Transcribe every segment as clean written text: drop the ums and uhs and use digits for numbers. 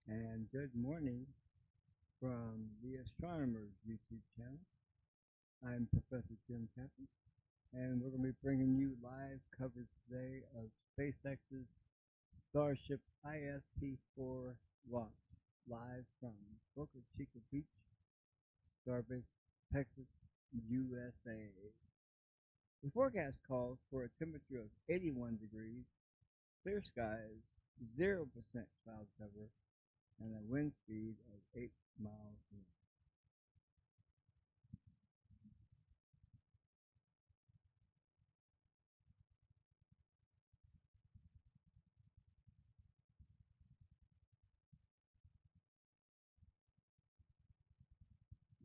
And good morning from the Astronomers YouTube channel. I'm Professor Jim Kaplan, and we're going to be bringing you live coverage today of SpaceX's Starship IFT-4 launch, live from Boca Chica Beach, Starbase, Texas, USA. The forecast calls for a temperature of 81 degrees, clear skies, 0% cloud cover, and a wind speed of 8 miles an hour.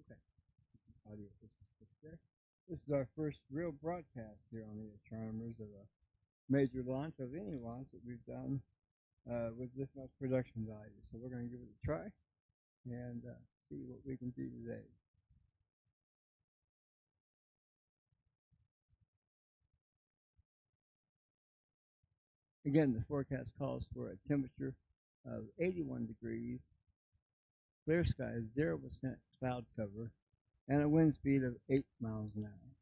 Okay, audio is there. This is our first real broadcast here on the Astronomers of a major launch, of any launch that we've done with this much production value. So we're going to give it a try and see what we can do today. Again, the forecast calls for a temperature of 81 degrees, clear skies, 0% cloud cover, and a wind speed of 8 miles an hour.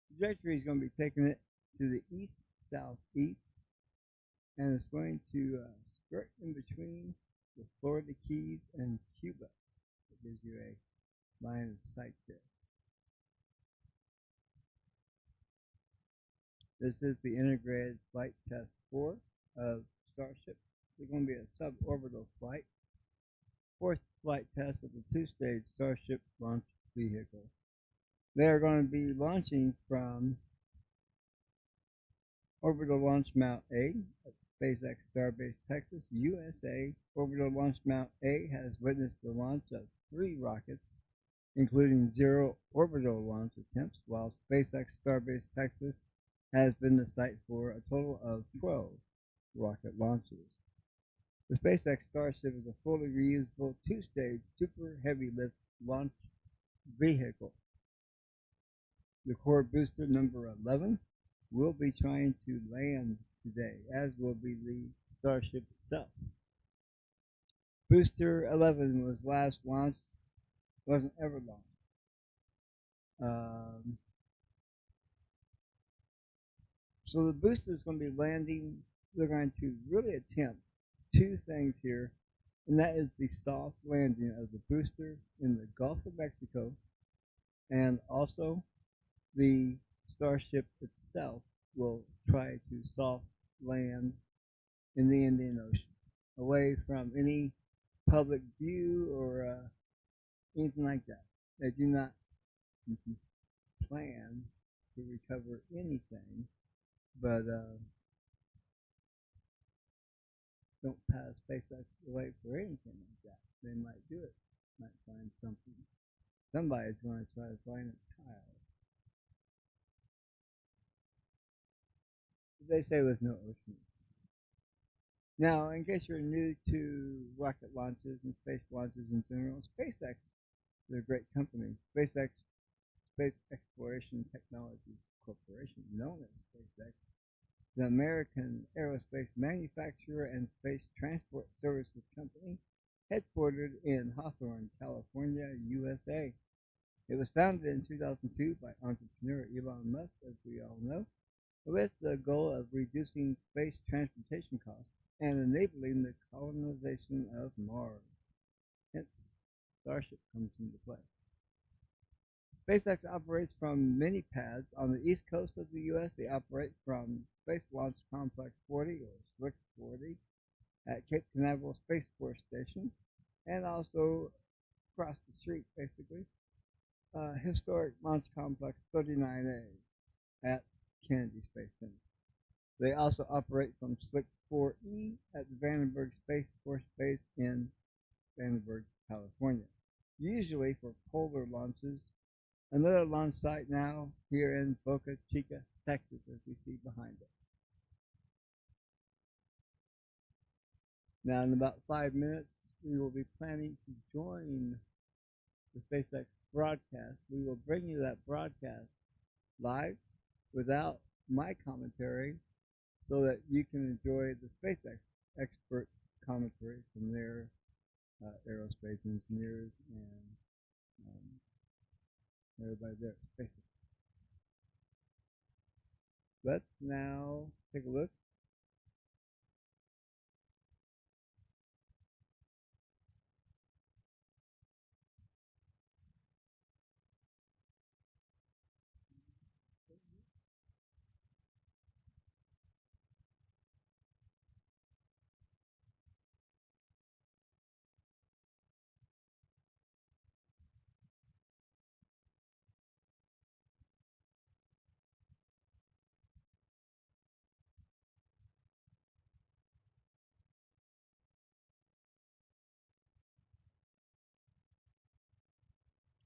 The trajectory is going to be taking it to the east-southeast, and it's going to skirt in between the Florida Keys and Cuba. It gives you a line of sight there. This is the integrated flight test 4 of Starship. It's going to be a suborbital flight, fourth flight test of the two-stage Starship launch vehicle. They are going to be launching from Orbital Launch Mount A at SpaceX Starbase, Texas, USA. Orbital Launch Mount A has witnessed the launch of 3 rockets, including 0 orbital launch attempts, while SpaceX Starbase, Texas has been the site for a total of 12 rocket launches. The SpaceX Starship is a fully reusable 2-stage super heavy lift launch vehicle. The core booster number 11 will be trying to land today, as will be the Starship itself. Booster 11 was last launched, wasn't ever launched. So the booster is going to be landing. They're going to really attempt 2 things here, and that is the soft landing of the booster in the Gulf of Mexico, and also the Starship itself will try to soft land in the Indian Ocean, away from any public view or anything like that. They do not plan to recover anything, but don't pass SpaceX away for anything like that. They might do it, might find something. Somebody's going to try to find a tile. They say there's no ocean. Now, in case you're new to rocket launches and space launches in general, SpaceX is a great company. SpaceX, Space Exploration Technologies Corporation, known as SpaceX, the American aerospace manufacturer and space transport services company, headquartered in Hawthorne, California, USA. It was founded in 2002 by entrepreneur Elon Musk, as we all know, with the goal of reducing space transportation costs and enabling the colonization of Mars. Hence, Starship comes into play. SpaceX operates from many pads on the east coast of the U.S. They operate from Space Launch Complex 40 or SLIC 40 at Cape Canaveral Space Force Station, and also across the street, basically, historic Launch Complex 39A at Kennedy Space Center. They also operate from SLIC 4E at the Vandenberg Space Force Base in Vandenberg, California, usually for polar launches. Another launch site now here in Boca Chica, Texas, as we see behind us. Now, in about 5 minutes, we will be planning to join the SpaceX broadcast. We will bring you that broadcast live without my commentary so that you can enjoy the SpaceX expert commentary from their aerospace engineers and everybody there at SpaceX. Let's now take a look.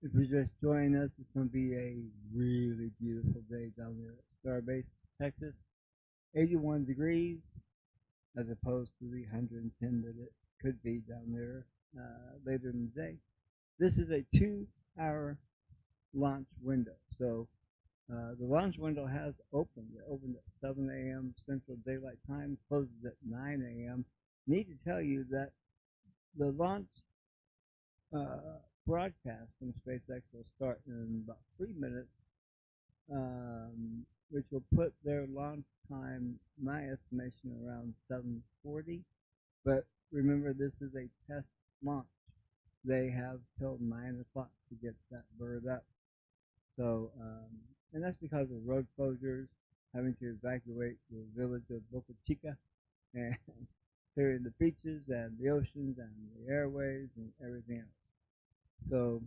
If you're just joining us, it's going to be a really beautiful day down there at Starbase, Texas. 81 degrees as opposed to the 110 that it could be down there later in the day. This is a 2-hour launch window. So the launch window has opened. It opened at 7 a.m. Central Daylight Time, closes at 9 a.m. Need to tell you that the launch broadcast from SpaceX will start in about 3 minutes, which will put their launch time, my estimation, around 7:40. But remember, this is a test launch. They have till 9 o'clock to get that bird up. So, and that's because of road closures, having to evacuate the village of Boca Chica, and clearing the beaches and the oceans and the airways and everything else. So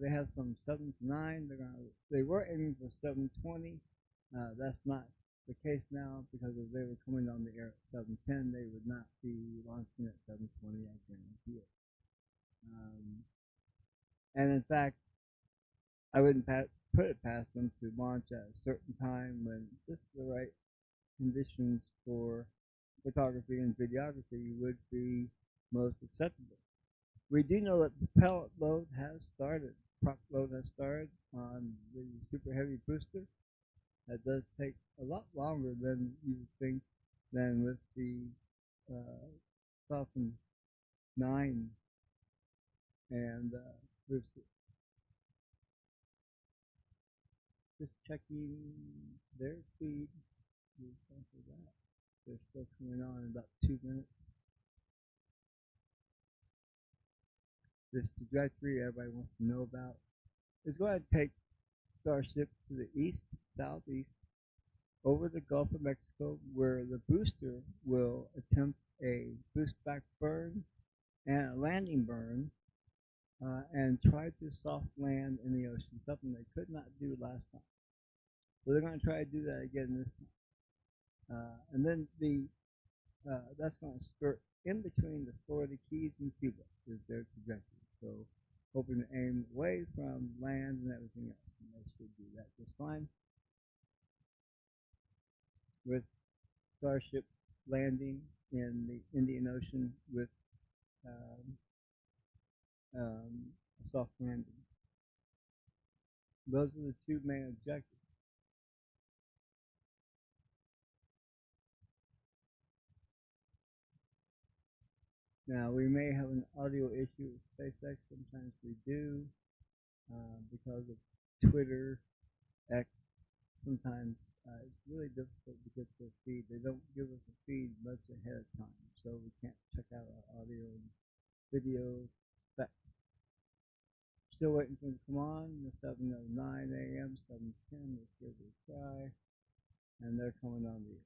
they have from 7 to 9. They were aiming for 7:20. That's not the case now because if they were coming on the air at 7:10, they would not be launching at 7:20. I guarantee it. And in fact, I wouldn't put it past them to launch at a certain time when just the right conditions for photography and videography would be most acceptable. We do know that the pellet load has started. Prop load has started on the Super Heavy booster. That does take a lot longer than you would think than with the Falcon 9 and booster. Just checking their speed. They're still coming on in about 2 minutes. This trajectory everybody wants to know about is going to take Starship to the east, southeast, over the Gulf of Mexico, where the booster will attempt a boost back burn and a landing burn and try to soft land in the ocean, something they could not do last time. So they're going to try to do that again this time. And then that's going to skirt in between the Florida Keys and Cuba is their trajectory. So hoping to aim away from land and everything else. And they should do that just fine. With Starship landing in the Indian Ocean with a soft landing. Those are the two main objectives. Now, we may have an audio issue with SpaceX. Sometimes we do because of Twitter, X. Sometimes it's really difficult to get their feed. They don't give us a feed much ahead of time, so we can't check out our audio and video specs. Still waiting for them to come on. The 7:09 a.m., 7:10. Let's give it a try. And they're coming on the air.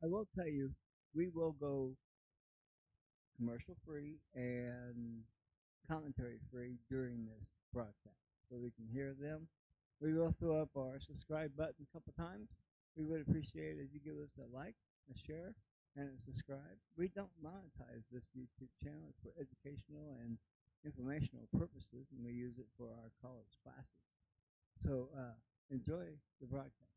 I will tell you, we will go commercial free and commentary free during this broadcast, so we can hear them. We will throw up our subscribe button a couple times. We would appreciate it if you give us a like, a share, and a subscribe. We don't monetize this YouTube channel. It's for educational and informational purposes, and we use it for our college classes. So enjoy the broadcast.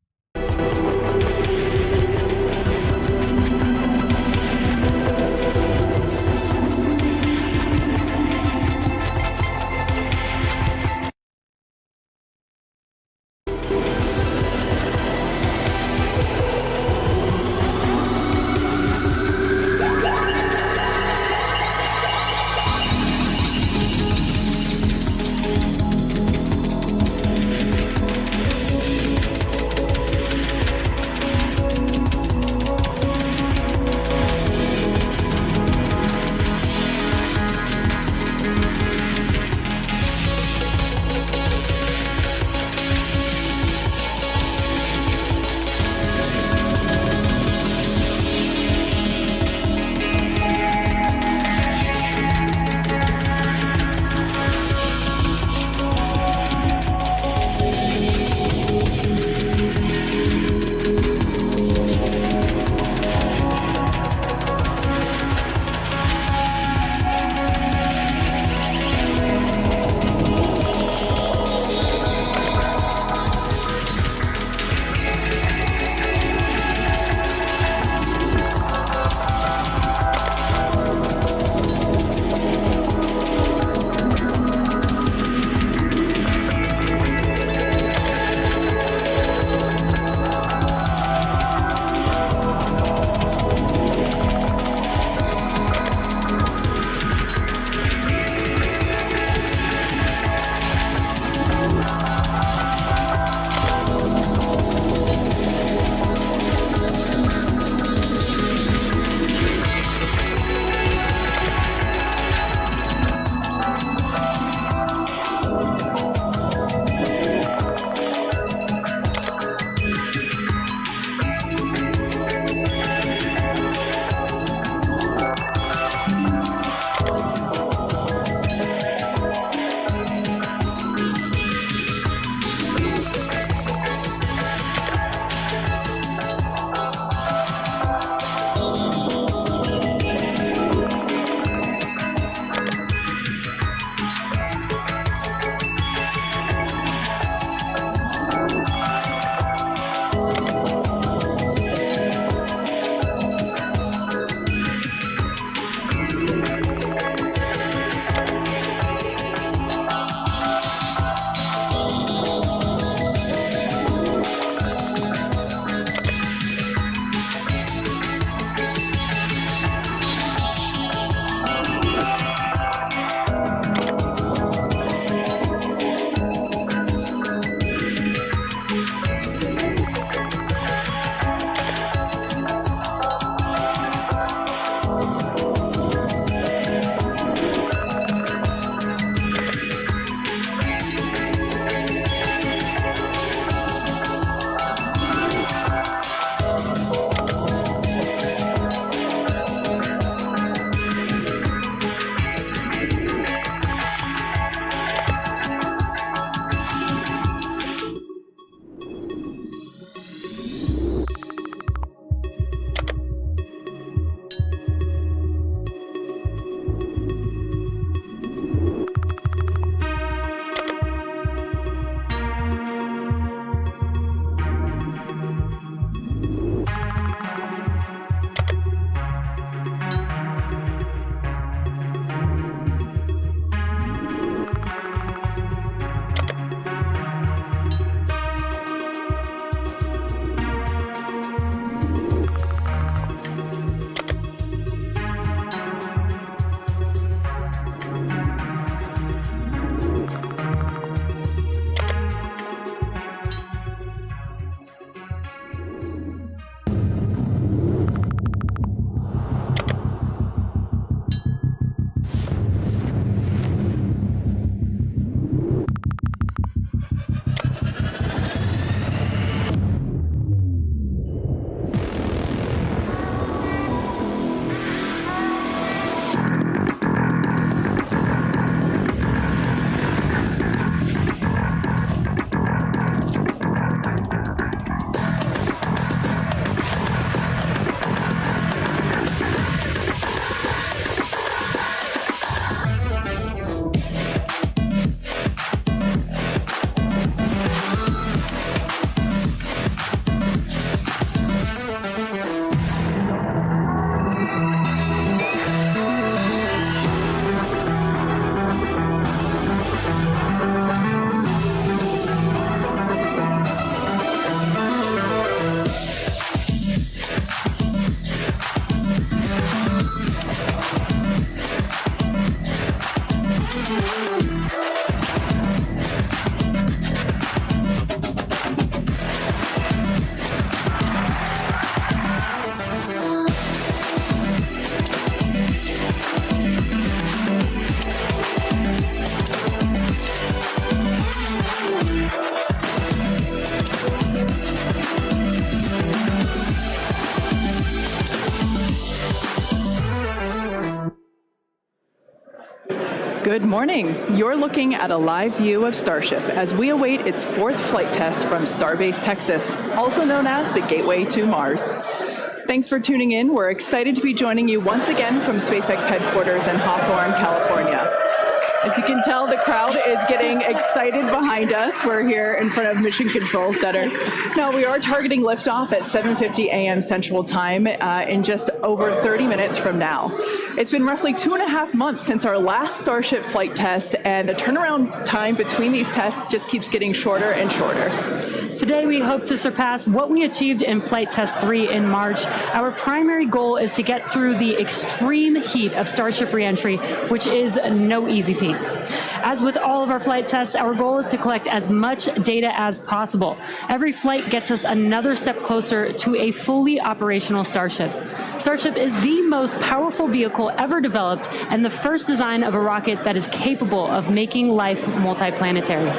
Good morning. You're looking at a live view of Starship as we await its 4th flight test from Starbase, Texas, also known as the Gateway to Mars. Thanks for tuning in. We're excited to be joining you once again from SpaceX headquarters in Hawthorne, California. As you can tell, the crowd is getting excited behind us. We're here in front of Mission Control Center. Now, we are targeting liftoff at 7:50 a.m. Central Time in just over 30 minutes from now. It's been roughly 2.5 months since our last Starship flight test, and the turnaround time between these tests just keeps getting shorter and shorter. Today, we hope to surpass what we achieved in Flight Test 3 in March. Our primary goal is to get through the extreme heat of Starship reentry, which is no easy feat. As with all of our flight tests, our goal is to collect as much data as possible. Every flight gets us another step closer to a fully operational Starship. Starship is the most powerful vehicle ever developed and the first design of a rocket that is capable of making life multiplanetary.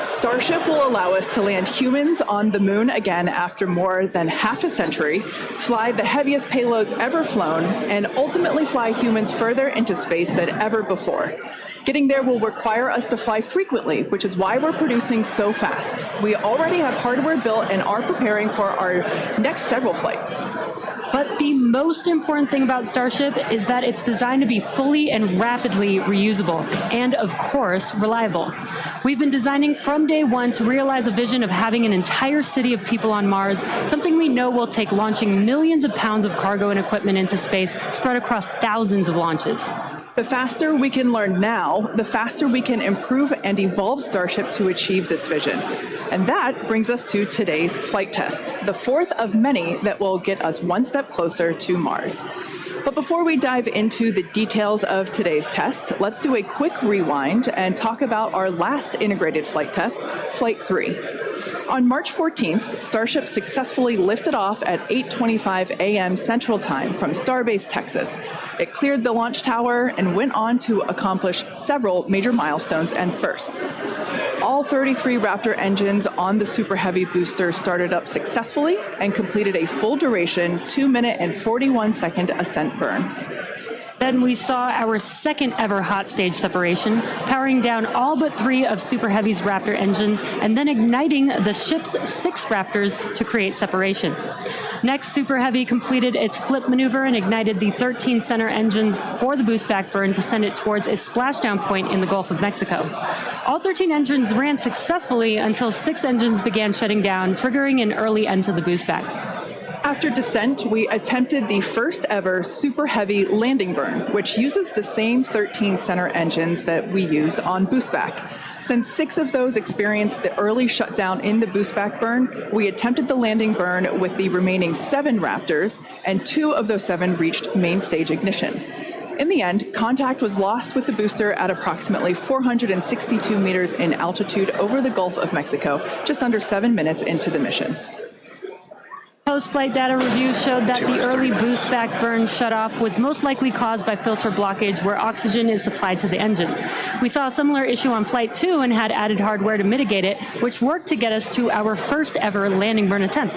Starship will allow us to land humans on the moon again after more than half a century, fly the heaviest payloads ever flown, and ultimately fly humans further into space than ever before. Getting there will require us to fly frequently, which is why we're producing so fast. We already have hardware built and are preparing for our next several flights. But the most important thing about Starship is that it's designed to be fully and rapidly reusable and, of course, reliable. We've been designing from day one to realize a vision of having an entire city of people on Mars, something we know will take launching millions of pounds of cargo and equipment into space spread across thousands of launches. The faster we can learn now, the faster we can improve and evolve Starship to achieve this vision. And that brings us to today's flight test, the 4th of many that will get us one step closer to Mars. But before we dive into the details of today's test, let's do a quick rewind and talk about our last integrated flight test, Flight 3. On March 14th, Starship successfully lifted off at 8:25 a.m. Central Time from Starbase, Texas. It cleared the launch tower and went on to accomplish several major milestones and firsts. All 33 Raptor engines on the Super Heavy booster started up successfully and completed a full duration 2-minute and 41-second ascent burn. Then we saw our second ever hot stage separation, powering down all but 3 of Super Heavy's Raptor engines and then igniting the ship's 6 Raptors to create separation. Next, Super Heavy completed its flip maneuver and ignited the 13 center engines for the boost back burn to send it towards its splashdown point in the Gulf of Mexico. All 13 engines ran successfully until 6 engines began shutting down, triggering an early end to the boost back. After descent, we attempted the first ever Super Heavy landing burn, which uses the same 13 center engines that we used on boostback. Since 6 of those experienced the early shutdown in the boostback burn, we attempted the landing burn with the remaining 7 Raptors, and 2 of those 7 reached main stage ignition. In the end, contact was lost with the booster at approximately 462 meters in altitude over the Gulf of Mexico, just under 7 minutes into the mission. Post-flight data reviews showed that the early boost back burn shutoff was most likely caused by filter blockage where oxygen is supplied to the engines. We saw a similar issue on Flight 2 and had added hardware to mitigate it, which worked to get us to our first ever landing burn attempt.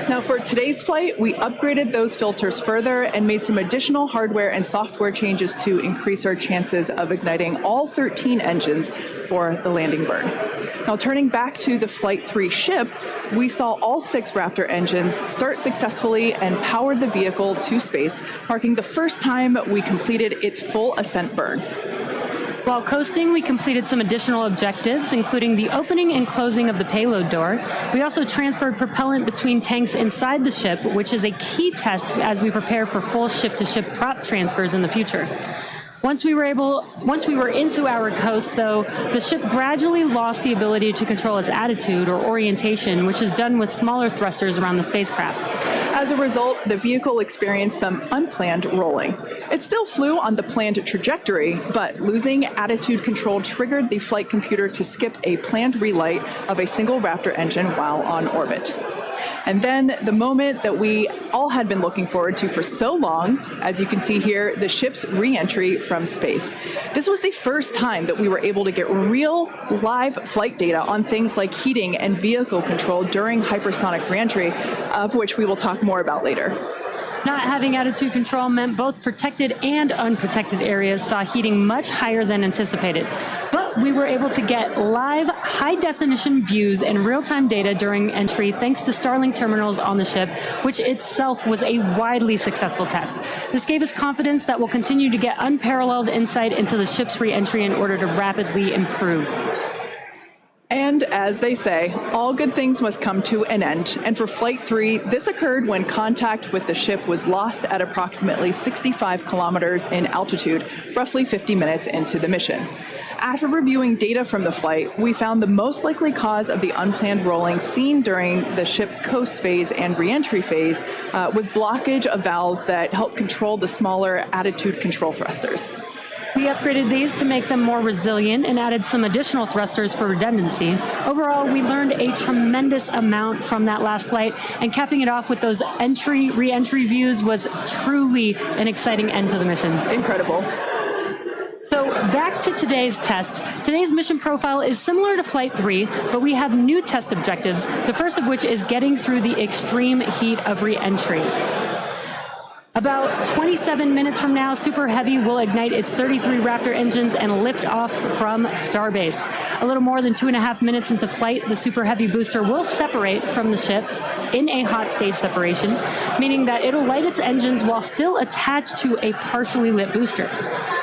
Now for today's flight, we upgraded those filters further and made some additional hardware and software changes to increase our chances of igniting all 13 engines for the landing burn. Now turning back to the Flight 3 ship, we saw all 6 Raptor engines start successfully and powered the vehicle to space, marking the first time we completed its full ascent burn. While coasting, we completed some additional objectives, including the opening and closing of the payload door. We also transferred propellant between tanks inside the ship, which is a key test as we prepare for full ship-to-ship prop transfers in the future. Once we were into our coast, though, the ship gradually lost the ability to control its attitude or orientation, which is done with smaller thrusters around the spacecraft. As a result, the vehicle experienced some unplanned rolling. It still flew on the planned trajectory, but losing attitude control triggered the flight computer to skip a planned relight of a single Raptor engine while on orbit. And then the moment that we all had been looking forward to for so long, as you can see here, the ship's re-entry from space. This was the first time that we were able to get real live flight data on things like heating and vehicle control during hypersonic re-entry, of which we will talk more about later. Not having attitude control meant both protected and unprotected areas saw heating much higher than anticipated. But we were able to get live, high-definition views and real-time data during entry thanks to Starlink terminals on the ship, which itself was a widely successful test. This gave us confidence that we'll continue to get unparalleled insight into the ship's re-entry in order to rapidly improve. And as they say, all good things must come to an end. And for Flight 3, this occurred when contact with the ship was lost at approximately 65 kilometers in altitude, roughly 50 minutes into the mission. After reviewing data from the flight, we found the most likely cause of the unplanned rolling seen during the ship coast phase and reentry phase was blockage of valves that help control the smaller attitude control thrusters. We upgraded these to make them more resilient and added some additional thrusters for redundancy. Overall, we learned a tremendous amount from that last flight, and capping it off with those re-entry views was truly an exciting end to the mission. Incredible. So back to today's test. Today's mission profile is similar to Flight 3, but we have new test objectives, the first of which is getting through the extreme heat of re-entry. About 27 minutes from now, Super Heavy will ignite its 33 Raptor engines and lift off from Starbase. A little more than 2.5 minutes into flight, the Super Heavy booster will separate from the ship in a hot stage separation, meaning that it'll light its engines while still attached to a partially lit booster.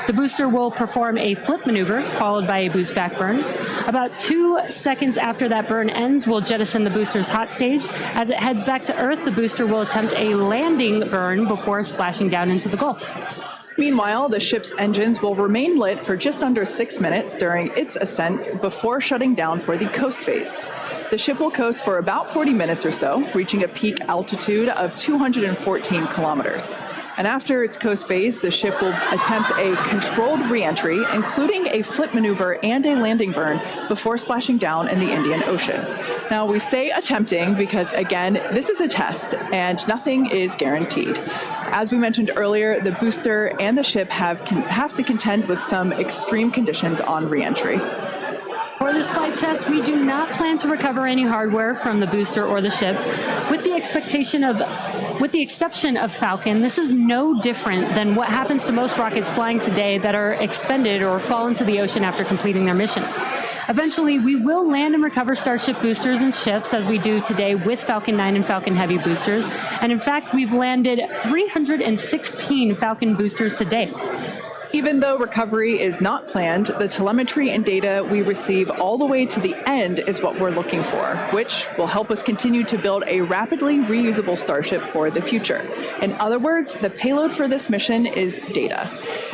The booster will perform a flip maneuver, followed by a boost back burn. About 2 seconds after that burn ends, we'll jettison the booster's hot stage. As it heads back to Earth, the booster will attempt a landing burn before splashing down into the Gulf. Meanwhile, the ship's engines will remain lit for just under 6 minutes during its ascent before shutting down for the coast phase. The ship will coast for about 40 minutes or so, reaching a peak altitude of 214 kilometers. And after its coast phase, the ship will attempt a controlled re-entry, including a flip maneuver and a landing burn, before splashing down in the Indian Ocean. Now, we say attempting because, again, this is a test and nothing is guaranteed. As we mentioned earlier, the booster and the ship have to contend with some extreme conditions on re-entry. For this flight test, we do not plan to recover any hardware from the booster or the ship. With the exception of Falcon, this is no different than what happens to most rockets flying today that are expended or fall into the ocean after completing their mission. Eventually, we will land and recover Starship boosters and ships, as we do today with Falcon 9 and Falcon Heavy boosters. And in fact, we've landed 316 Falcon boosters to date. Even though recovery is not planned, the telemetry and data we receive all the way to the end is what we're looking for, which will help us continue to build a rapidly reusable Starship for the future. In other words, the payload for this mission is data.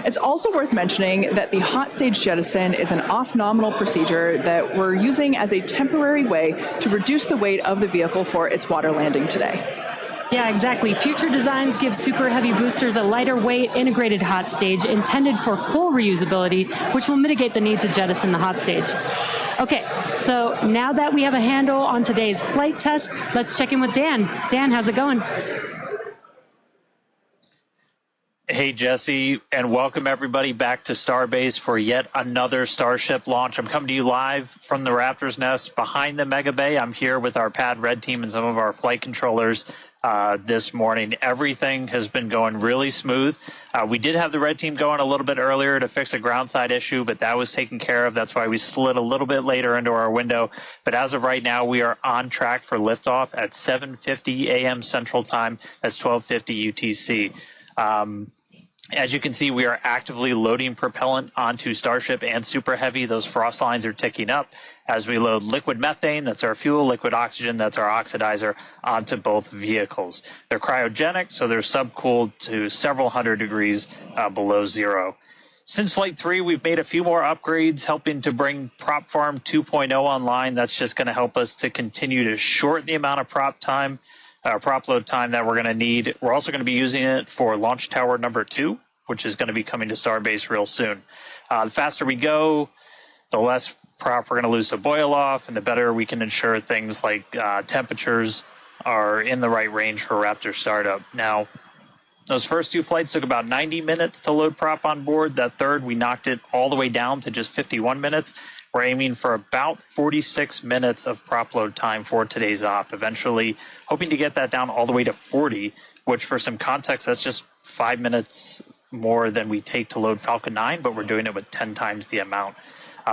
It's also worth mentioning that the hot stage jettison is an off-nominal procedure that we're using as a temporary way to reduce the weight of the vehicle for its water landing today. Yeah, exactly. Future designs give Super Heavy boosters a lighter weight integrated hot stage intended for full reusability, which will mitigate the need to jettison the hot stage. Okay, so now that we have a handle on today's flight test, let's check in with Dan. Dan, how's it going? Hey, Jesse, and welcome everybody back to Starbase for yet another Starship launch. I'm coming to you live from the Raptor's nest behind the Mega Bay. I'm here with our Pad Red team and some of our flight controllers this morning. Everything has been going really smooth. We did have the Red team going a little bit earlier to fix a ground side issue, but that was taken care of. That's why we slid a little bit later into our window. But as of right now, we are on track for liftoff at 7:50 a.m. Central Time. That's 12:50 UTC. As you can see, we are actively loading propellant onto Starship and Super Heavy. Those frost lines are ticking up as we load liquid methane, that's our fuel, liquid oxygen, that's our oxidizer, onto both vehicles. They're cryogenic, so they're subcooled to several hundred degrees below zero. Since Flight 3, we've made a few more upgrades, helping to bring Prop Farm 2.0 online. That's just going to help us to continue to shorten the amount of prop time. our prop load time that we're going to need. We're also going to be using it for launch tower number 2, which is going to be coming to Starbase real soon. The faster we go, the less prop we're going to lose to boil off, and the better we can ensure things like temperatures are in the right range for Raptor startup. Now, those first 2 flights took about 90 minutes to load prop on board. That third, we knocked it all the way down to just 51 minutes. We're aiming for about 46 minutes of prop load time for today's op, eventually hoping to get that down all the way to 40, which for some context, that's just 5 minutes more than we take to load Falcon 9, but we're doing it with 10 times the amount.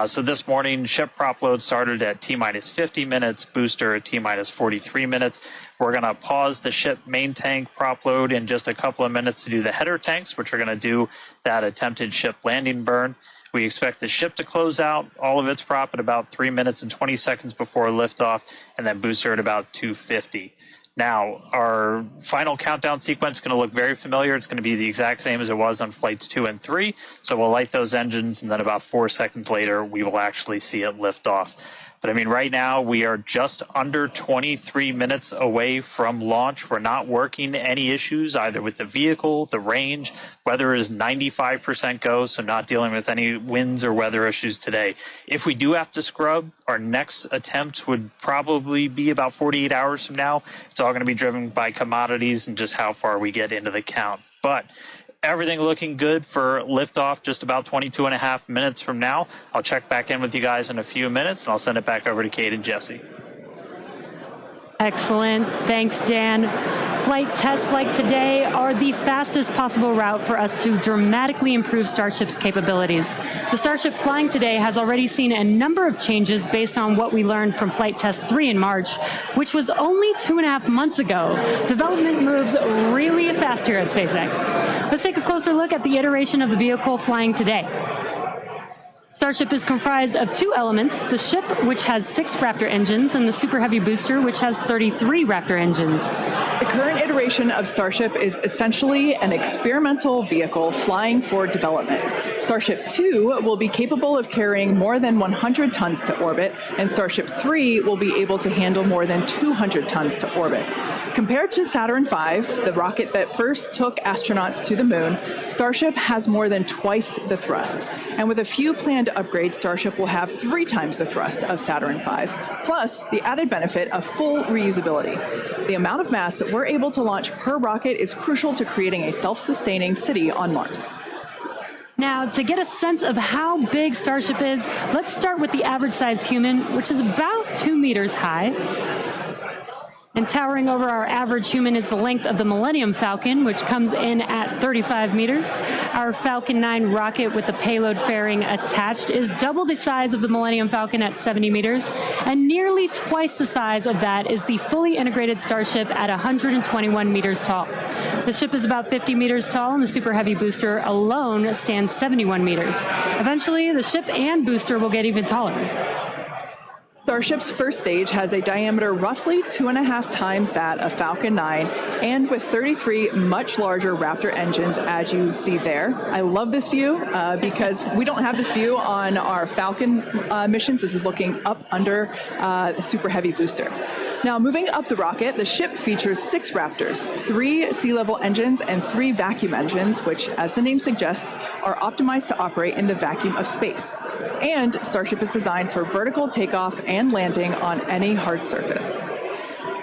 So this morning, ship prop load started at T-minus 50 minutes, booster at T-minus 43 minutes. We're going to pause the ship main tank prop load in just a couple of minutes to do the header tanks, which are going to do that attempted ship landing burn. We expect the ship to close out all of its prop at about 3 minutes and 20 seconds before liftoff, and then booster at about 250. Now, our final countdown sequence is going to look very familiar. It's going to be the exact same as it was on flights 2 and 3. So we'll light those engines, and then about 4 seconds later, we will actually see it lift off. But I mean, right now, we are just under 23 minutes away from launch. We're not working any issues either with the vehicle, the range. Weather is 95% go, so not dealing with any winds or weather issues today. If we do have to scrub, our next attempt would probably be about 48 hours from now. It's all going to be driven by commodities and just how far we get into the count. But everything looking good for liftoff just about 22 and a half minutes from now. I'll check back in with you guys in a few minutes, and I'll send it back over to Kate and Jesse. Excellent. Thanks, Dan. Flight tests like today are the fastest possible route for us to dramatically improve Starship's capabilities. The Starship flying today has already seen a number of changes based on what we learned from Flight Test 3 in March, which was only 2.5 months ago. Development moves really fast here at SpaceX. Let's take a closer look at the iteration of the vehicle flying today. Starship is comprised of 2 elements, the ship, which has 6 Raptor engines, and the Super Heavy booster, which has 33 Raptor engines. The current iteration of Starship is essentially an experimental vehicle flying for development. Starship 2 will be capable of carrying more than 100 tons to orbit, and Starship 3 will be able to handle more than 200 tons to orbit. Compared to Saturn V, the rocket that first took astronauts to the moon, Starship has more than twice the thrust. And with a few planned upgrades, Starship will have 3 times the thrust of Saturn V, plus the added benefit of full reusability. The amount of mass that we're able to launch per rocket is crucial to creating a self-sustaining city on Mars. Now, to get a sense of how big Starship is, let's start with the average-sized human, which is about 2 meters high. And towering over our average human is the length of the Millennium Falcon, which comes in at 35 meters. Our Falcon 9 rocket with the payload fairing attached is double the size of the Millennium Falcon at 70 meters, and nearly twice the size of that is the fully integrated Starship at 121 meters tall. The ship is about 50 meters tall, and the Super Heavy booster alone stands 71 meters. Eventually, the ship and booster will get even taller. Starship's first stage has a diameter roughly 2.5 times that of Falcon 9, and with 33 much larger Raptor engines, as you see there. I love this view because we don't have this view on our Falcon missions. This is looking up under the Super Heavy booster. Now, moving up the rocket, the ship features 6 Raptors, 3 sea-level engines and 3 vacuum engines, which, as the name suggests, are optimized to operate in the vacuum of space. And Starship is designed for vertical takeoff and landing on any hard surface.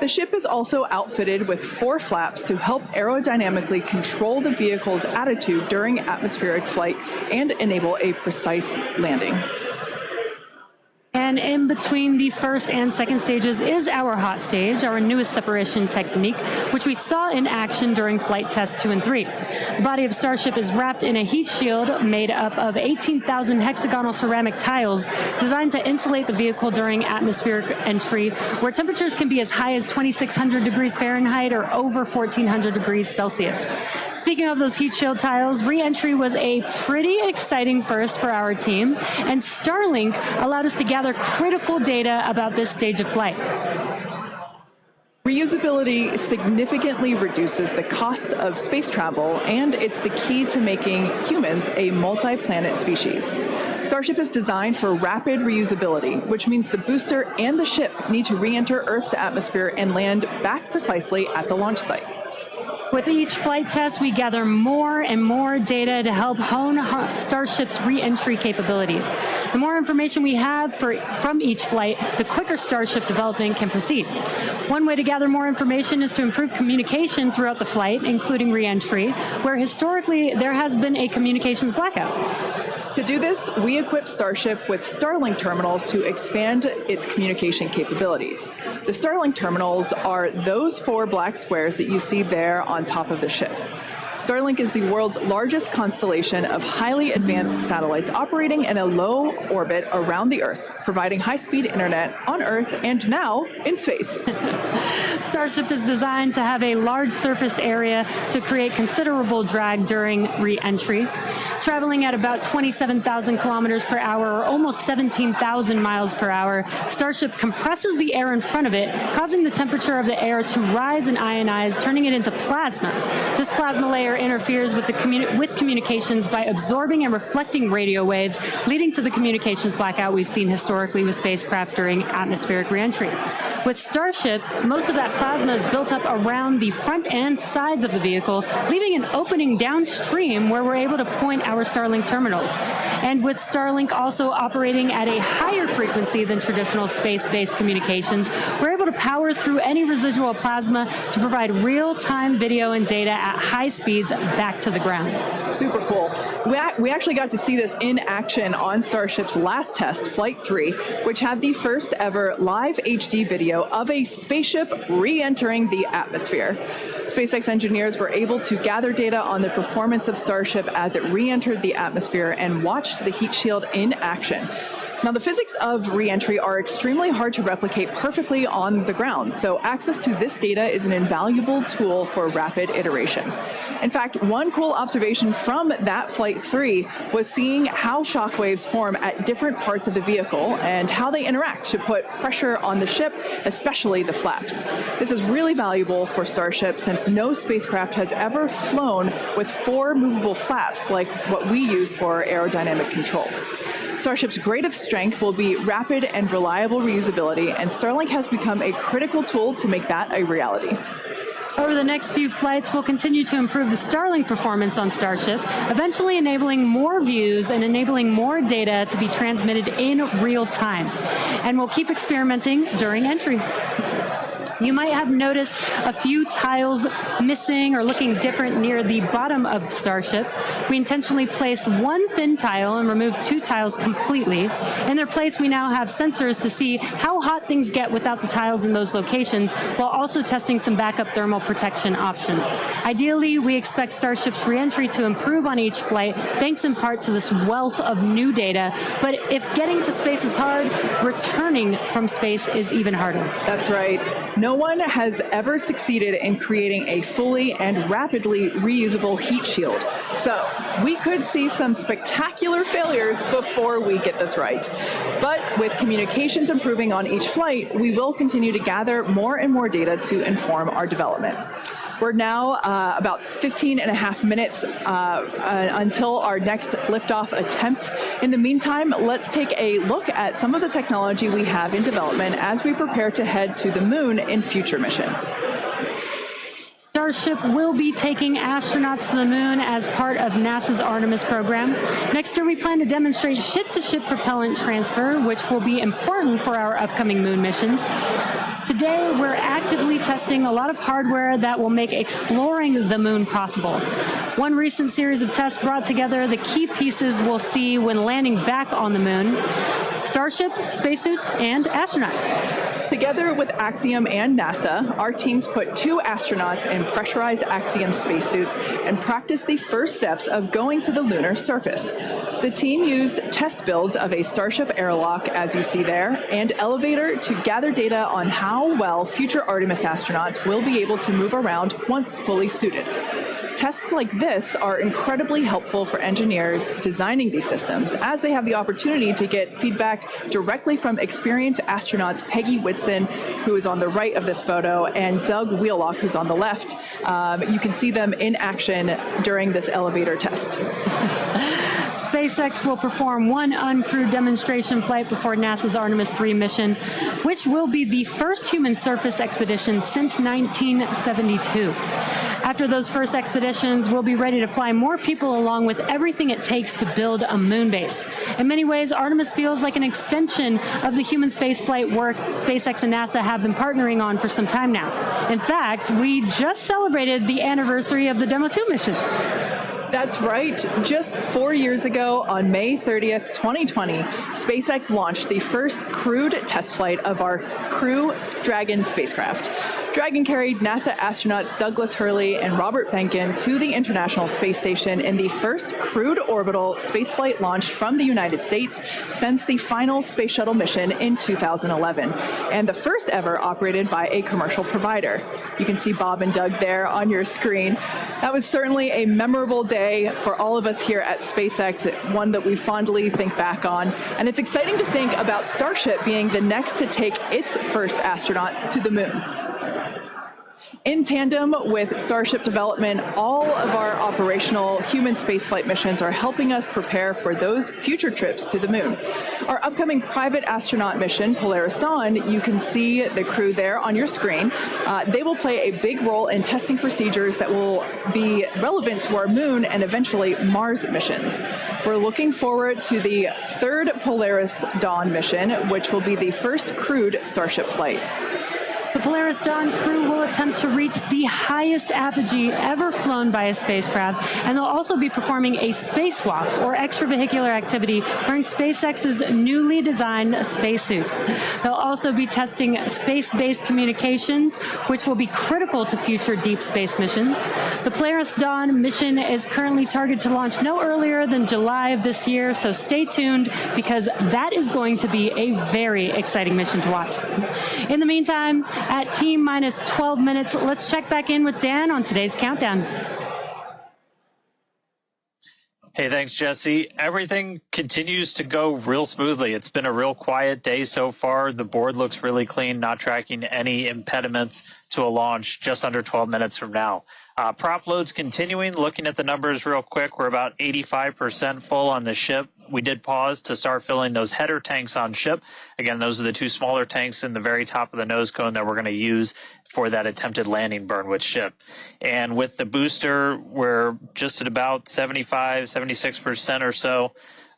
The ship is also outfitted with 4 flaps to help aerodynamically control the vehicle's attitude during atmospheric flight and enable a precise landing. And in between the first and second stages is our hot stage, our newest separation technique, which we saw in action during flight tests 2 and 3. The body of Starship is wrapped in a heat shield made up of 18,000 hexagonal ceramic tiles designed to insulate the vehicle during atmospheric entry, where temperatures can be as high as 2,600 degrees Fahrenheit or over 1,400 degrees Celsius. Speaking of those heat shield tiles, re-entry was a pretty exciting first for our team, and Starlink allowed us to gather critical data about this stage of flight. Reusability significantly reduces the cost of space travel, and it's the key to making humans a multi-planet species. Starship is designed for rapid reusability, which means the booster and the ship need to re-enter Earth's atmosphere and land back precisely at the launch site. With each flight test, we gather more and more data to help hone Starship's re-entry capabilities. The more information we have from each flight, the quicker Starship development can proceed. One way to gather more information is to improve communication throughout the flight, including re-entry, where historically there has been a communications blackout. To do this, we equipped Starship with Starlink terminals to expand its communication capabilities. The Starlink terminals are those 4 black squares that you see there on top of the ship. Starlink is the world's largest constellation of highly advanced satellites operating in a low orbit around the Earth, providing high-speed internet on Earth and now in space. Starship is designed to have a large surface area to create considerable drag during re-entry. Traveling at about 27,000 kilometers per hour, or almost 17,000 miles per hour, Starship compresses the air in front of it, causing the temperature of the air to rise and ionize, turning it into plasma. This plasma layer interferes with communications by absorbing and reflecting radio waves, leading to the communications blackout we've seen historically with spacecraft during atmospheric reentry. With Starship, most of that plasma is built up around the front and sides of the vehicle, leaving an opening downstream where we're able to point our Starlink terminals. And with Starlink also operating at a higher frequency than traditional space-based communications, we're able to power through any residual plasma to provide real-time video and data at high speeds back to the ground. Super cool. We actually got to see this in action on Starship's last test, Flight 3, which had the first ever live HD video of a spaceship re-entering the atmosphere. SpaceX engineers were able to gather data on the performance of Starship as it re-entered the atmosphere and watched the heat shield in action. Now, the physics of re-entry are extremely hard to replicate perfectly on the ground, so access to this data is an invaluable tool for rapid iteration. In fact, one cool observation from that Flight 3 was seeing how shockwaves form at different parts of the vehicle and how they interact to put pressure on the ship, especially the flaps. This is really valuable for Starship since no spacecraft has ever flown with 4 movable flaps like what we use for aerodynamic control. Starship's greatest strength will be rapid and reliable reusability, and Starlink has become a critical tool to make that a reality. Over the next few flights, we'll continue to improve the Starlink performance on Starship, eventually enabling more views and enabling more data to be transmitted in real time. And we'll keep experimenting during entry. You might have noticed a few tiles missing or looking different near the bottom of Starship. We intentionally placed one thin tile and removed 2 tiles completely. In their place, we now have sensors to see how hot things get without the tiles in those locations, while also testing some backup thermal protection options. Ideally, we expect Starship's reentry to improve on each flight, thanks in part to this wealth of new data. But if getting to space is hard, returning from space is even harder. That's right. No one has ever succeeded in creating a fully and rapidly reusable heat shield. So we could see some spectacular failures before we get this right. But with communications improving on each flight, we will continue to gather more and more data to inform our development. We're now about 15 and a half minutes until our next liftoff attempt. In the meantime, let's take a look at some of the technology we have in development as we prepare to head to the moon in future missions. Starship will be taking astronauts to the moon as part of NASA's Artemis program. Next year, we plan to demonstrate ship-to-ship propellant transfer, which will be important for our upcoming moon missions. Today, we're actively testing a lot of hardware that will make exploring the moon possible. One recent series of tests brought together the key pieces we'll see when landing back on the moon: Starship, spacesuits, and astronauts. Together with Axiom and NASA, our teams put 2 astronauts in pressurized Axiom spacesuits and practiced the first steps of going to the lunar surface. The team used test builds of a Starship airlock, as you see there, and elevator to gather data on how well future Artemis astronauts will be able to move around once fully suited. tests like this are incredibly helpful for engineers designing these systems, as they have the opportunity to get feedback directly from experienced astronauts Peggy Whitson, who is on the right of this photo, and Doug Wheelock, who's on the left. You can see them in action during this elevator test. SpaceX will perform one uncrewed demonstration flight before NASA's Artemis 3 mission, which will be the first human surface expedition since 1972. After those first expeditions, we'll be ready to fly more people along with everything it takes to build a moon base. In many ways, Artemis feels like an extension of the human spaceflight work SpaceX and NASA have been partnering on for some time now. In fact, we just celebrated the anniversary of the Demo 2 mission. That's right. Just 4 years ago, on May 30th, 2020, SpaceX launched the first crewed test flight of our Crew Dragon spacecraft. Dragon carried NASA astronauts Douglas Hurley and Robert Behnken to the International Space Station in the first crewed orbital spaceflight launched from the United States since the final Space Shuttle mission in 2011, and the first ever operated by a commercial provider. You can see Bob and Doug there on your screen. That was certainly a memorable day for all of us here at SpaceX, one that we fondly think back on. And it's exciting to think about Starship being the next to take its first astronauts to the moon. In tandem with Starship development, all of our operational human spaceflight missions are helping us prepare for those future trips to the moon. Our upcoming private astronaut mission, Polaris Dawn, you can see the crew there on your screen. They will play a big role in testing procedures that will be relevant to our moon and eventually Mars missions. We're looking forward to the third Polaris Dawn mission, which will be the first crewed Starship flight. The Polaris Dawn crew will attempt to reach the highest apogee ever flown by a spacecraft, and they'll also be performing a spacewalk, or extravehicular activity, wearing SpaceX's newly designed spacesuits. They'll also be testing space-based communications, which will be critical to future deep space missions. The Polaris Dawn mission is currently targeted to launch no earlier than July of this year, so stay tuned, because that is going to be a very exciting mission to watch. In the meantime, at T-minus 12 minutes, let's check back in with Dan on today's countdown. Hey, thanks, Jesse. Everything continues to go real smoothly. It's been a real quiet day so far. The board looks really clean, not tracking any impediments to a launch just under 12 minutes from now. Prop loads continuing. Looking at the numbers real quick, we're about 85% full on the ship. We did pause to start filling those header tanks on ship. Again, those are the two smaller tanks in the very top of the nose cone that we're going to use for that attempted landing burn with ship. And with the booster, we're just at about 75, 76% or so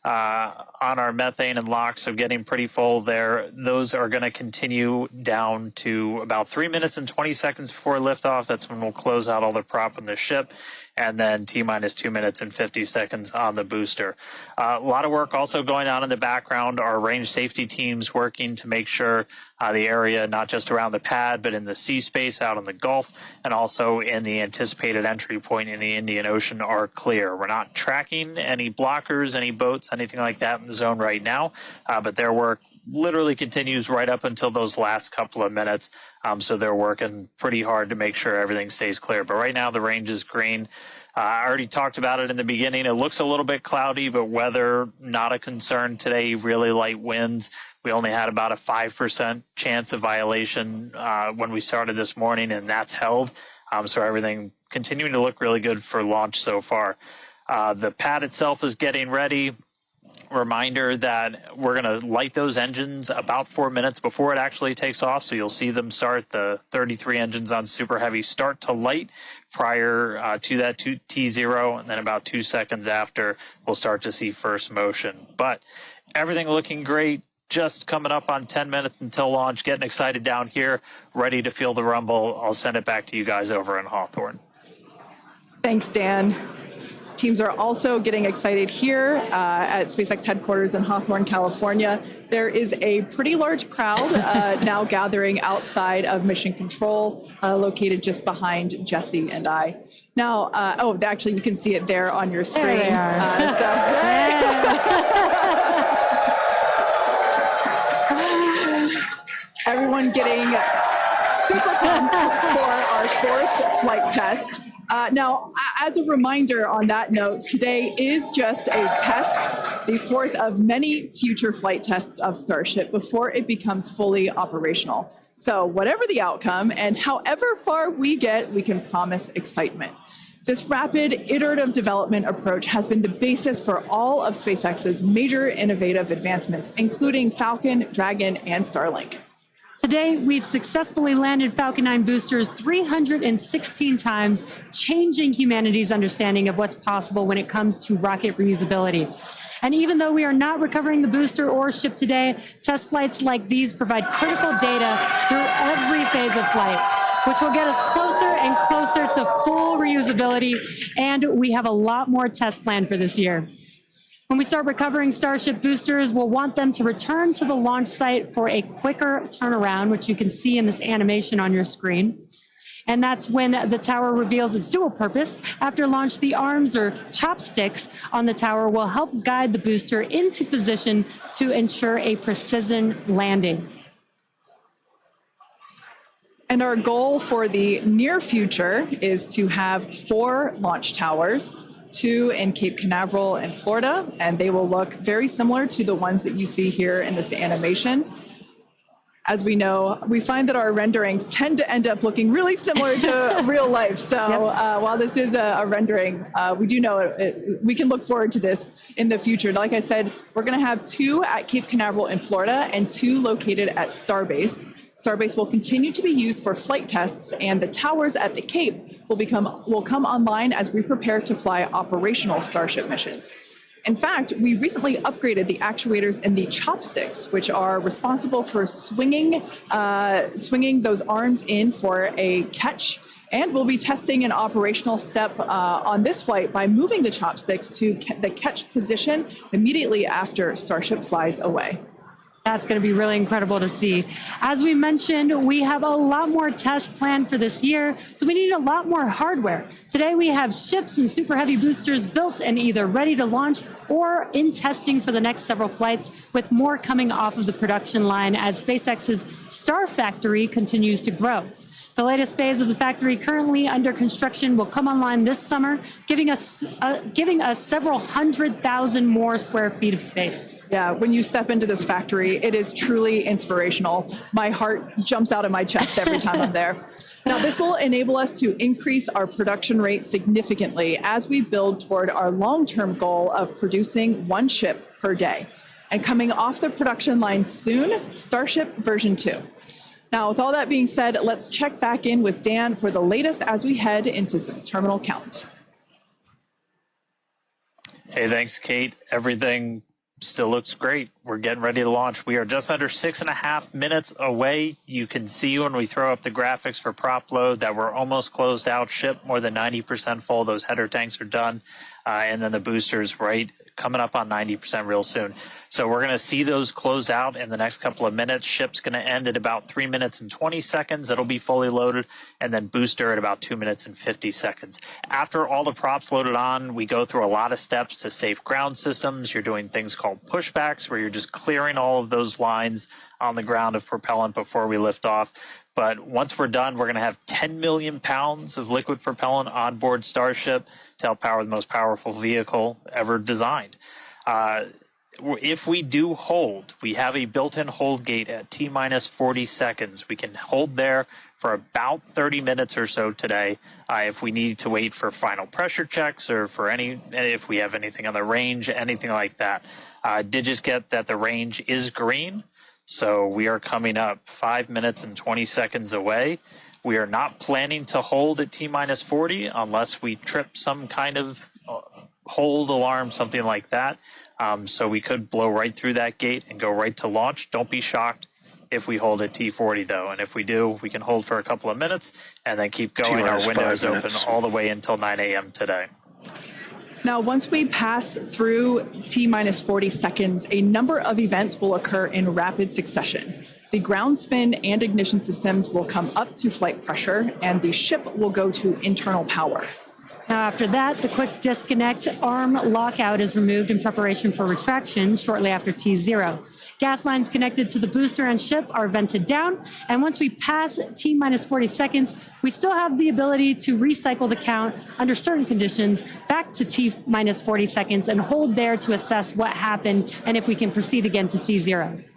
on our methane and LOX, so getting pretty full there. Those are going to continue down to about 3 minutes and 20 seconds before liftoff. That's when we'll close out all the prop on the ship, and then T-minus 2 minutes and 50 seconds on the booster. A lot of work also going on in the background. Our range safety teams working to make sure the area, not just around the pad, but in the sea space out in the Gulf, and also in the anticipated entry point in the Indian Ocean, are clear. We're not tracking any blockers, any boats, anything like that in the zone right now, but their work literally continues right up until those last couple of minutes. So they're working pretty hard to make sure everything stays clear. But right now the range is green. I already talked about it in the beginning. It looks a little bit cloudy, but weather not a concern today. Really light winds. We only had about a 5% chance of violation when we started this morning, and that's held. So everything continuing to look really good for launch so far. The pad itself is getting ready. Reminder that we're going to light those engines about 4 minutes before it actually takes off. So you'll see them start, the 33 engines on Super Heavy start to light prior to that T0, and then about 2 seconds after we'll start to see first motion. But everything looking great. Just coming up on 10 minutes until launch. Getting excited down here, ready to feel the rumble. I'll send it back to you guys over in Hawthorne. Thanks, Dan. Teams are also getting excited here at SpaceX headquarters in Hawthorne, California. There is a pretty large crowd now gathering outside of Mission Control, located just behind Jesse and I. Now, actually, you can see it there on your screen. There they are. Everyone getting super pumped for our fourth flight test. Now, As a reminder on that note, today is just a test, the fourth of many future flight tests of Starship before it becomes fully operational. So whatever the outcome and however far we get, we can promise excitement. This rapid iterative development approach has been the basis for all of SpaceX's major innovative advancements, including Falcon, Dragon, and Starlink. Today, we've successfully landed Falcon 9 boosters 316 times, changing humanity's understanding of what's possible when it comes to rocket reusability. And even though we are not recovering the booster or ship today, test flights like these provide critical data through every phase of flight, which will get us closer and closer to full reusability, and we have a lot more tests planned for this year. When we start recovering Starship boosters, we'll want them to return to the launch site for a quicker turnaround, which you can see in this animation on your screen. And that's when the tower reveals its dual purpose. After launch, the arms or chopsticks on the tower will help guide the booster into position to ensure a precision landing. And our goal for the near future is to have 4 launch towers, 2 in Cape Canaveral in Florida, and they will look very similar to the ones that you see here in this animation. As we know, we find that our renderings tend to end up looking really similar to real life. So while this is a rendering, we do know we can look forward to this in the future. Like I said, we're going to have 2 at Cape Canaveral in Florida and 2 located at Starbase. Starbase will continue to be used for flight tests, and the towers at the Cape will come online as we prepare to fly operational Starship missions. In fact, we recently upgraded the actuators in the chopsticks, which are responsible for swinging those arms in for a catch. And we'll be testing an operational step on this flight by moving the chopsticks to the catch position immediately after Starship flies away. That's going to be really incredible to see. As we mentioned, we have a lot more tests planned for this year, so we need a lot more hardware. Today we have ships and super heavy boosters built and either ready to launch or in testing for the next several flights, with more coming off of the production line as SpaceX's Star Factory continues to grow. The latest phase of the factory currently under construction will come online this summer, giving us several 100,000 more square feet of space. Yeah, when you step into this factory, it is truly inspirational. My heart jumps out of my chest every time I'm there. Now, this will enable us to increase our production rate significantly as we build toward our long-term goal of producing 1 ship per day. And coming off the production line soon, Starship version 2. Now, with all that being said, let's check back in with Dan for the latest as we head into the terminal count. Hey, thanks, Kate. Everything still looks great. We're getting ready to launch. We are just under 6.5 minutes away. You can see when we throw up the graphics for prop load that we're almost closed out. Ship more than 90% full. Those header tanks are done. And then the boosters coming up on 90% real soon. So we're going to see those close out in the next couple of minutes. Ship's going to end at about 3 minutes and 20 seconds. It'll be fully loaded. And then booster at about 2 minutes and 50 seconds. After all the props loaded on, we go through a lot of steps to safe ground systems. You're doing things called pushbacks, where you're just clearing all of those lines on the ground of propellant before we lift off. But once we're done, we're going to have 10 million pounds of liquid propellant on board Starship to help power the most powerful vehicle ever designed. If we do hold, we have a built-in hold gate at T-minus 40 seconds. We can hold there for about 30 minutes or so today. If we need to wait for final pressure checks or for if we have anything on the range, anything like that. Did just get that the range is green. So we are coming up 5 minutes and 20 seconds away. We are not planning to hold at T-minus 40 unless we trip some kind of hold alarm, something like that. So we could blow right through that gate and go right to launch. Don't be shocked if we hold at T40, though. And if we do, we can hold for a couple of minutes and then keep going. Our window is open all the way until 9 a.m. today. Now, once we pass through T-minus 40 seconds, a number of events will occur in rapid succession. The ground spin and ignition systems will come up to flight pressure, and the ship will go to internal power. Now, after that, the quick disconnect arm lockout is removed in preparation for retraction shortly after T0. Gas lines connected to the booster and ship are vented down, and once we pass T minus 40 seconds, we still have the ability to recycle the count under certain conditions back to T minus 40 seconds and hold there to assess what happened and if we can proceed again to T0.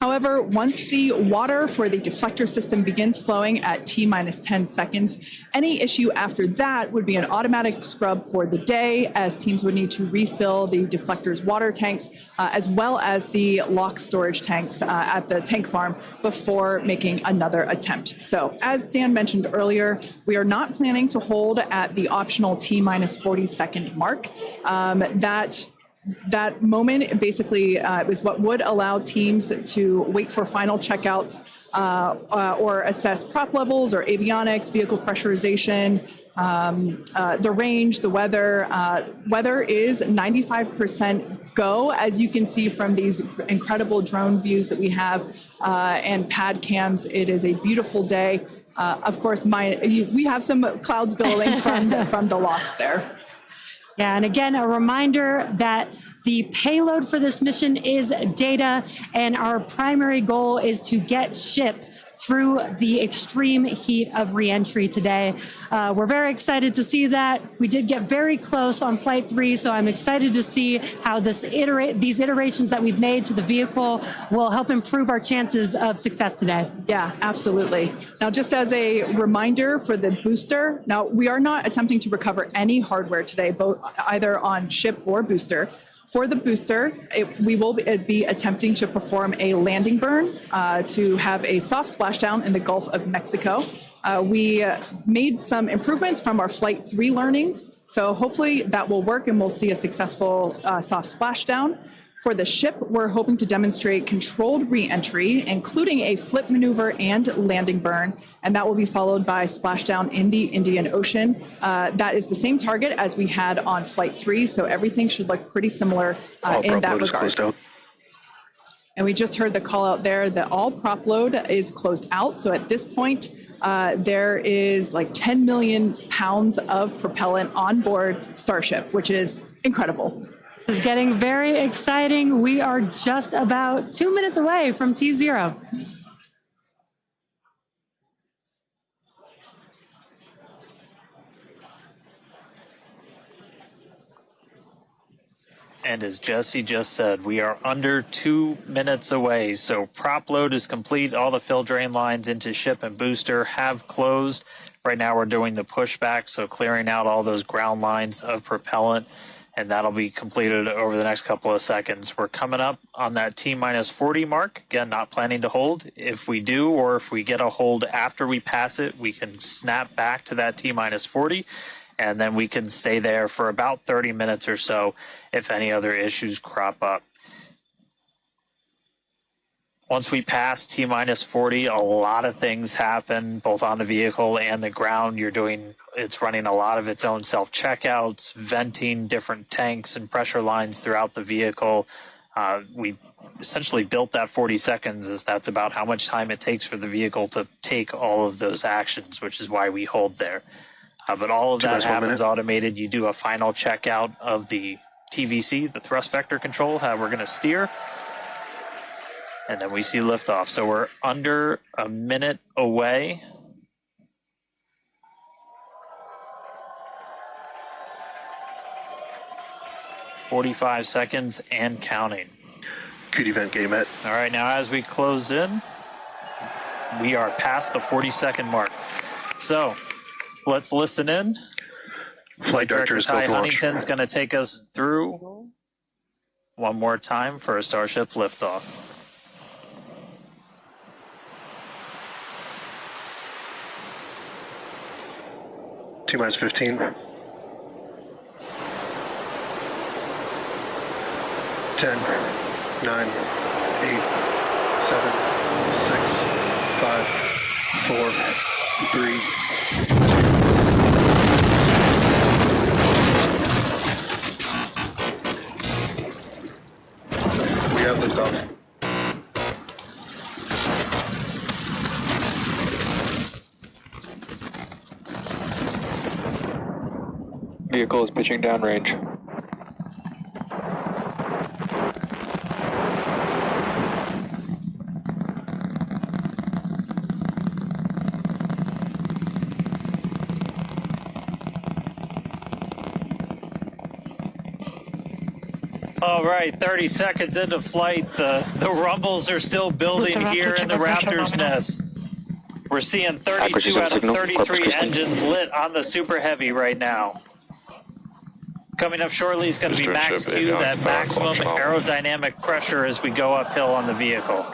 However, once the water for the deflector system begins flowing at T minus 10 seconds, any issue after that would be an automatic scrub for the day, as teams would need to refill the deflector's water tanks, as well as the lock storage tanks at the tank farm before making another attempt. So, as Dan mentioned earlier, we are not planning to hold at the optional T minus 40 second mark. That moment basically is what would allow teams to wait for final checkouts or assess prop levels or avionics, vehicle pressurization, the range, the weather. Weather is 95% go, as you can see from these incredible drone views that we have and pad cams. It is a beautiful day. Of course, we have some clouds billowing from the locks there. Yeah, and again, a reminder that the payload for this mission is data, and our primary goal is to get ship through the extreme heat of reentry today. We're very excited to see that. We did get very close on Flight 3, so I'm excited to see how these iterations that we've made to the vehicle will help improve our chances of success today. Yeah, absolutely. Now, just as a reminder for the booster, now we are not attempting to recover any hardware today, both either on ship or booster. For the booster, we will be attempting to perform a landing burn to have a soft splashdown in the Gulf of Mexico. We made some improvements from our Flight 3 learnings, so hopefully that will work and we'll see a successful soft splashdown. For the ship, we're hoping to demonstrate controlled re-entry, including a flip maneuver and landing burn, and that will be followed by splashdown in the Indian Ocean. That is the same target as we had on Flight 3, so everything should look pretty similar in that regard. And we just heard the call out there that all prop load is closed out, so at this point, there is like 10 million pounds of propellant on board Starship, which is incredible. This is getting very exciting. We are just about 2 minutes away from T0. And as Jesse just said, we are under 2 minutes away. So prop load is complete. All the fill drain lines into ship and booster have closed. Right now we're doing the pushback, so clearing out all those ground lines of propellant, and that'll be completed over the next couple of seconds. We're coming up on that T-minus 40 mark. Again, not planning to hold. If we do, or if we get a hold after we pass it, we can snap back to that T-minus 40, and then we can stay there for about 30 minutes or so if any other issues crop up. Once we pass T-minus 40, a lot of things happen, both on the vehicle and the ground. It's running a lot of its own self-checkouts, venting different tanks and pressure lines throughout the vehicle. We essentially built that 40 seconds as that's about how much time it takes for the vehicle to take all of those actions, which is why we hold there. But all of that happens automated. You do a final checkout of the TVC, the thrust vector control, how we're going to steer. And then we see liftoff. So we're under a minute away. "45 seconds and counting. Good event, game at. All right, now as we close in, we are past the 40-second mark. So let's listen in. Flight Director Ty Huntington's going to take us through one more time for a Starship liftoff. T-minus 15. 10, 9, 8, 7, 6, 5, 4, 3, 2. We have liftoff. Vehicle is pitching downrange. All right, 30 seconds into flight. The rumbles are still building here in the Raptor's nest. We're seeing 32 out of 33 engines lit on the Super Heavy right now. Coming up shortly is going to be max Q, that maximum aerodynamic pressure as we go uphill on the vehicle.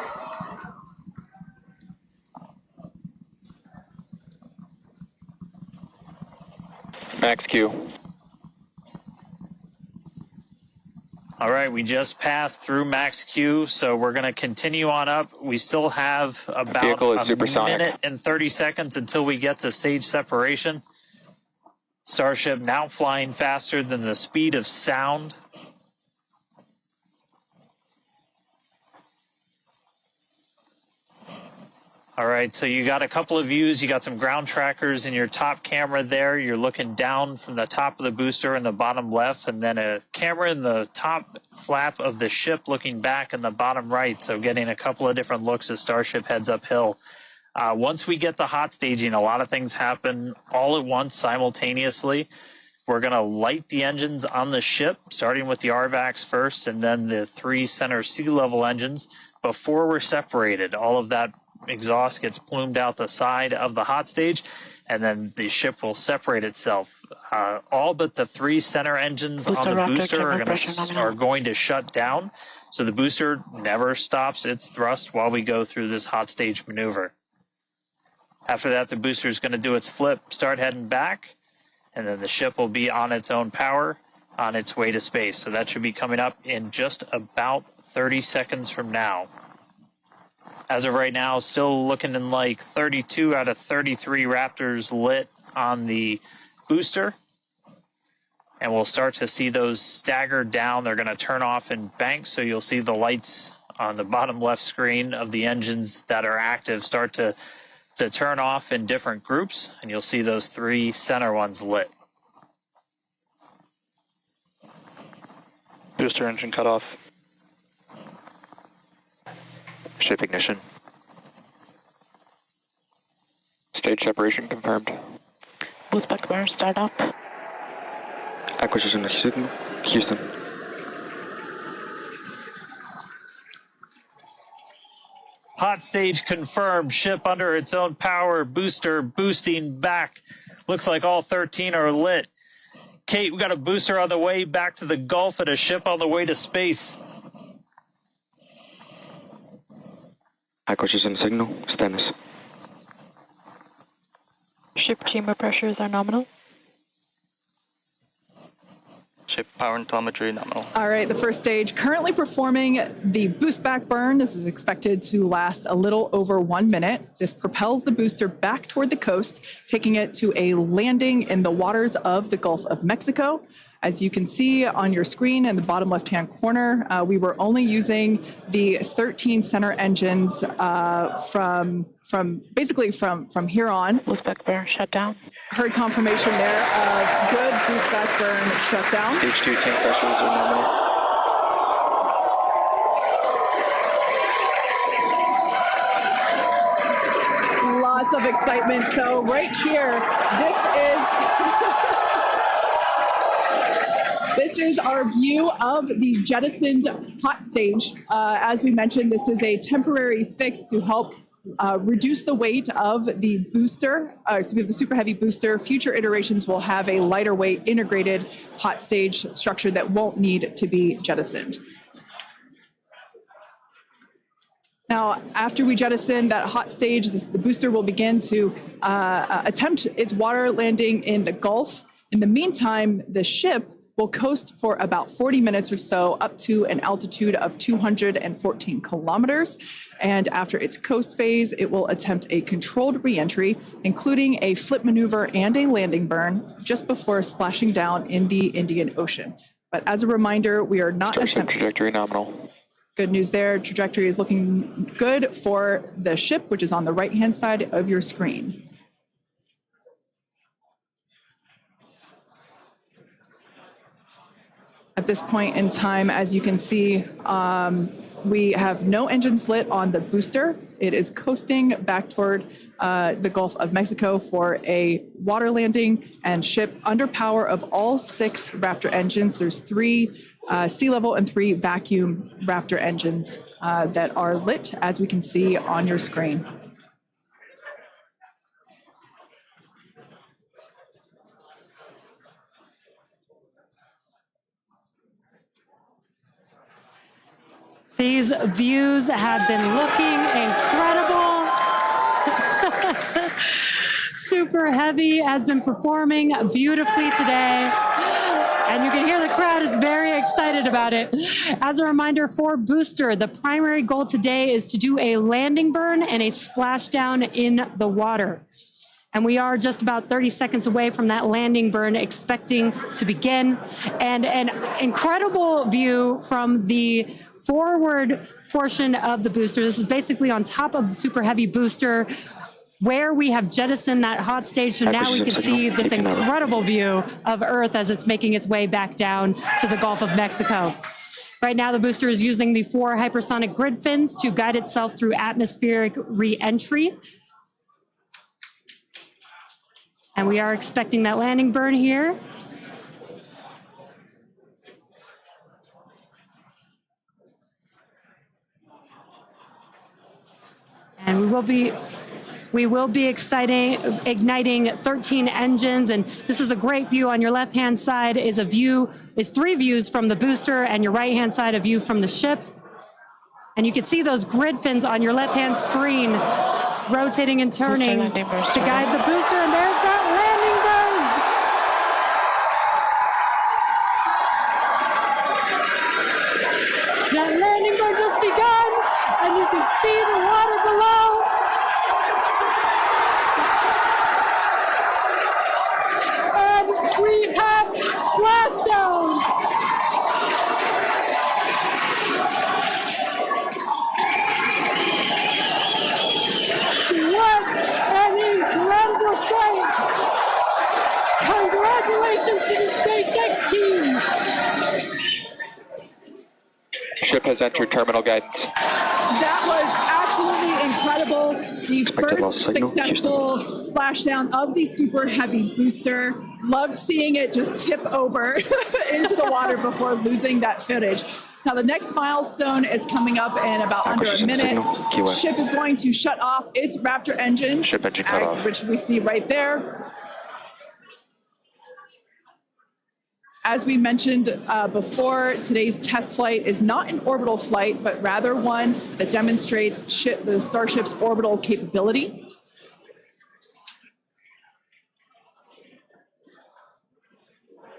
Max Q. All right, we just passed through max Q, so we're going to continue on up. We still have about a minute and 30 seconds until we get to stage separation. Starship now flying faster than the speed of sound. All right, so you got a couple of views. You got some ground trackers in your top camera there. You're looking down from the top of the booster in the bottom left, and then a camera in the top flap of the ship looking back in the bottom right, so getting a couple of different looks as Starship heads uphill. Once we get the hot staging, a lot of things happen all at once simultaneously. We're going to light the engines on the ship, starting with the RVACs first, and then the 3 center sea level engines before we're separated. All of that exhaust gets plumed out the side of the hot stage, and then the ship will separate itself. All but the 3 center engines on the booster are going to shut down, so the booster never stops its thrust while we go through this hot stage maneuver. After that, the booster is going to do its flip, start heading back, and then the ship will be on its own power on its way to space. So that should be coming up in just about 30 seconds from now. As of right now, still looking in like 32 out of 33 Raptors lit on the booster. And we'll start to see those stagger down. They're going to turn off in banks, so you'll see the lights on the bottom left screen of the engines that are active start to turn off in different groups, and you'll see those 3 center ones lit. Booster engine cut off. Ship ignition. Stage separation confirmed. Boost back burn start up. Acquisition of signal. Houston. Hot stage confirmed. Ship under its own power. Booster boosting back. Looks like all 13 are lit. Kate, we got a booster on the way back to the Gulf and a ship on the way to space. Acquisition signal. Status. Ship chamber pressures are nominal. Ship power and telemetry nominal. All right, the first stage currently performing the boost back burn. This is expected to last a little over 1 minute. This propels the booster back toward the coast, taking it to a landing in the waters of the Gulf of Mexico. As you can see on your screen in the bottom left-hand corner, we were only using the 13 center engines from here on. Boost back burn shut down. Heard confirmation there of good boost back burn shutdown. H2 tank pressures are nominal. Lots of excitement. So right here, this is our view of the jettisoned hot stage. As we mentioned, this is a temporary fix to help reduce the weight of the booster, the Super Heavy booster. Future iterations will have a lighter weight integrated hot stage structure that won't need to be jettisoned. Now, after we jettison that hot stage, the booster will begin to attempt its water landing in the Gulf. In the meantime, the ship will coast for about 40 minutes or so up to an altitude of 214 kilometers. And after its coast phase, it will attempt a controlled reentry, including a flip maneuver and a landing burn just before splashing down in the Indian Ocean. But as a reminder, we are not attempting... Trajectory nominal. Good news there. Trajectory is looking good for the ship, which is on the right-hand side of your screen. At this point in time, as you can see, we have no engines lit on the booster. It is coasting back toward the Gulf of Mexico for a water landing and ship under power of all 6 Raptor engines. There's 3 sea level and 3 vacuum Raptor engines that are lit, as we can see on your screen. These views have been looking incredible. Super Heavy has been performing beautifully today. And you can hear the crowd is very excited about it. As a reminder for Booster, the primary goal today is to do a landing burn and a splashdown in the water. And we are just about 30 seconds away from that landing burn expecting to begin. And an incredible view from the forward portion of the booster. This is basically on top of the Super Heavy booster where we have jettisoned that hot stage. So now we can see this incredible view of Earth as it's making its way back down to the Gulf of Mexico. Right now, the booster is using the 4 hypersonic grid fins to guide itself through atmospheric re-entry. And we are expecting that landing burn here. And we will be igniting 13 engines, and this is a great view. On your left-hand side is 3 views from the booster, and your right-hand side a view from the ship. And you can see those grid fins on your left-hand screen rotating and turning to guide the booster, and there's that landing burn. That landing burn just begun, and you can see the water below. And we have splashdown. What an incredible sight! Congratulations to the SpaceX team! Ship has entered terminal guidance. That was absolutely incredible. The first successful splashdown of the Super Heavy booster. Loved seeing it just tip over into the water before losing that footage. Now the next milestone is coming up in about under a minute. Ship is going to shut off its Raptor engines, Ship engine cut off. which we see right there. As we mentioned before, today's test flight is not an orbital flight, but rather one that demonstrates the Starship's orbital capability.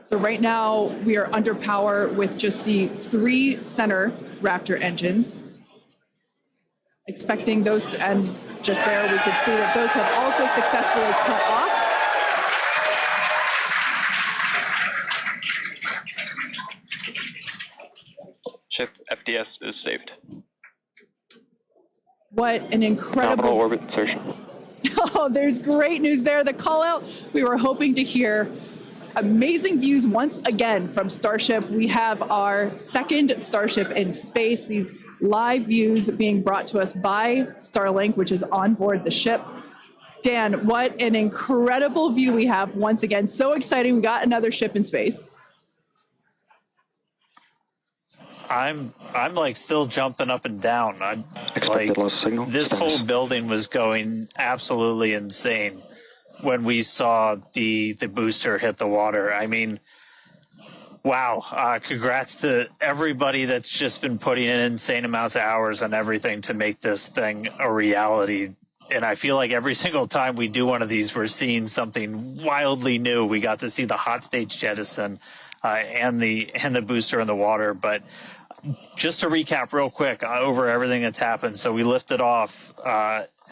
So right now, we are under power with just the 3 center Raptor engines. Expecting those, and just there we can see that those have also successfully cut off. Ship FDS is saved. What an incredible Nominal orbit insertion. Oh, there's great news there. The call out we were hoping to hear. Amazing views once again from Starship. We have our 2nd Starship in space. These live views being brought to us by Starlink, which is on board the ship. Dan, what an incredible view we have once again. So exciting. We got another ship in space. I'm like still jumping up and down. This whole building was going absolutely insane when we saw the booster hit the water. I mean, wow. Congrats to everybody that's just been putting in insane amounts of hours on everything to make this thing a reality. And I feel like every single time we do one of these, we're seeing something wildly new. We got to see the hot stage jettison and the booster in the water. But just to recap real quick over everything that's happened. So we lifted off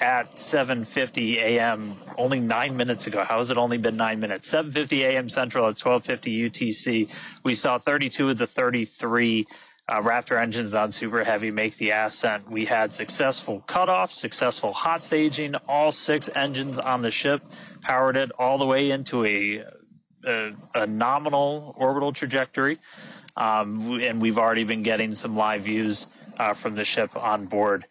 at 7:50 a.m. only 9 minutes ago. How has it only been 9 minutes? 7:50 a.m. Central at 12:50 UTC. We saw 32 of the 33 Raptor engines on Super Heavy make the ascent. We had successful cutoff, successful hot staging. All 6 engines on the ship powered it all the way into a nominal orbital trajectory. and we've already been getting some live views from the ship on board.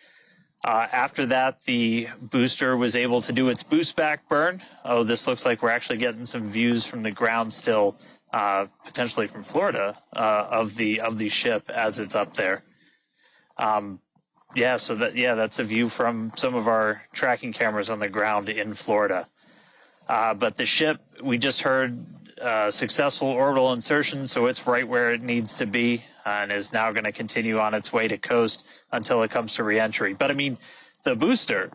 After that, the booster was able to do its boost back burn. Oh, this looks like we're actually getting some views from the ground still, potentially from Florida, of the ship as it's up there. That's a view from some of our tracking cameras on the ground in Florida. But the ship, we just heard successful orbital insertion, so it's right where it needs to be and is now going to continue on its way to coast until it comes to reentry. But I mean, the booster,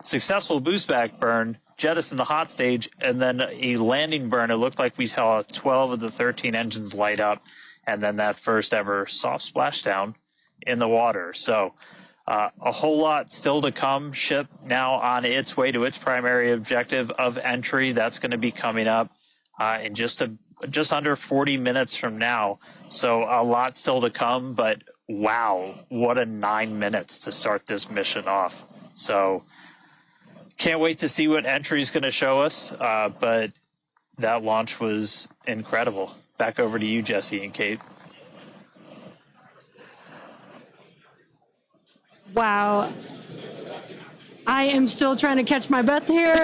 successful boost back burn, jettison the hot stage, and then a landing burn. It looked like we saw 12 of the 13 engines light up, and then that first ever soft splashdown in the water. So a whole lot still to come. Ship now on its way to its primary objective of entry. That's going to be coming up in just under 40 minutes from now. So a lot still to come, but wow, what a 9 minutes to start this mission off. So can't wait to see what entry is going to show us, but that launch was incredible. Back over to you, Jesse and Kate. Wow. I am still trying to catch my breath here.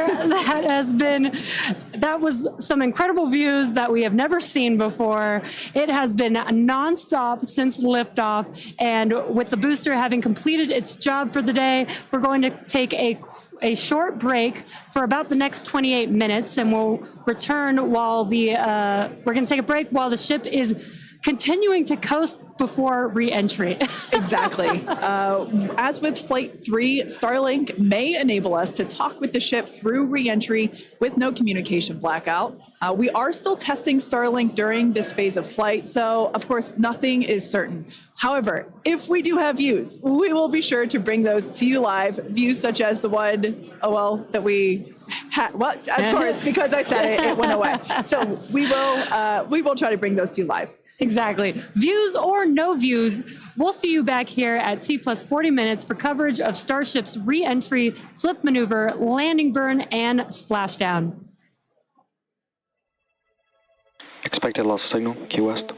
That was some incredible views that we have never seen before. It has been nonstop since liftoff, and with the booster having completed its job for the day, we're going to take a short break for about the next 28 minutes, and we'll return while we're going to take a break while the ship is continuing to coast before re-entry. Exactly. As with Flight 3, Starlink may enable us to talk with the ship through re-entry with no communication blackout. We are still testing Starlink during this phase of flight, so of course nothing is certain. However, if we do have views, we will be sure to bring those to you live. Views such as the one, that we had. Well, of course, because I said it, it went away. So we will try to bring those to you live. Exactly. Views or no views, we'll see you back here at T plus 40 minutes for coverage of Starship's re-entry, flip maneuver, landing burn, and splashdown. Expected lost signal, Key West.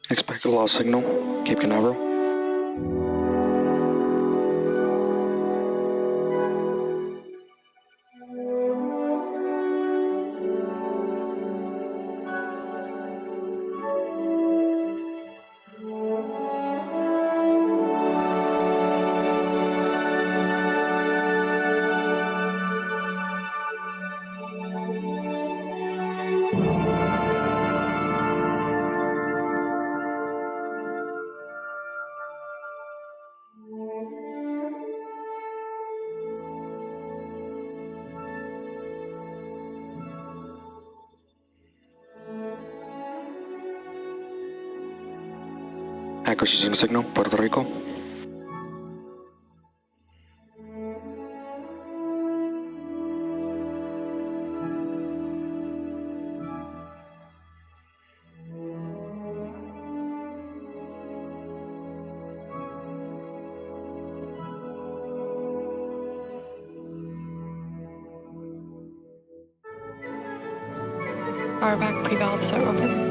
Expected lost signal, Cape Canaveral. Acquisition signal, Puerto Rico. Our back pre-valves are open.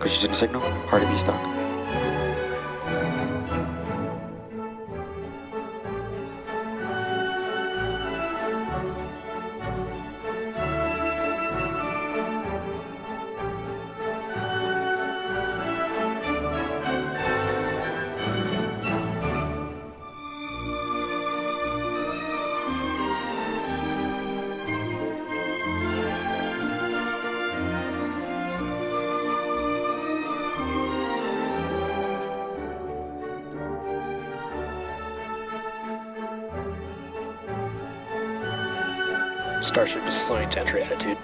Acquisition signal, RDB stock. Starship is flying to entry attitude.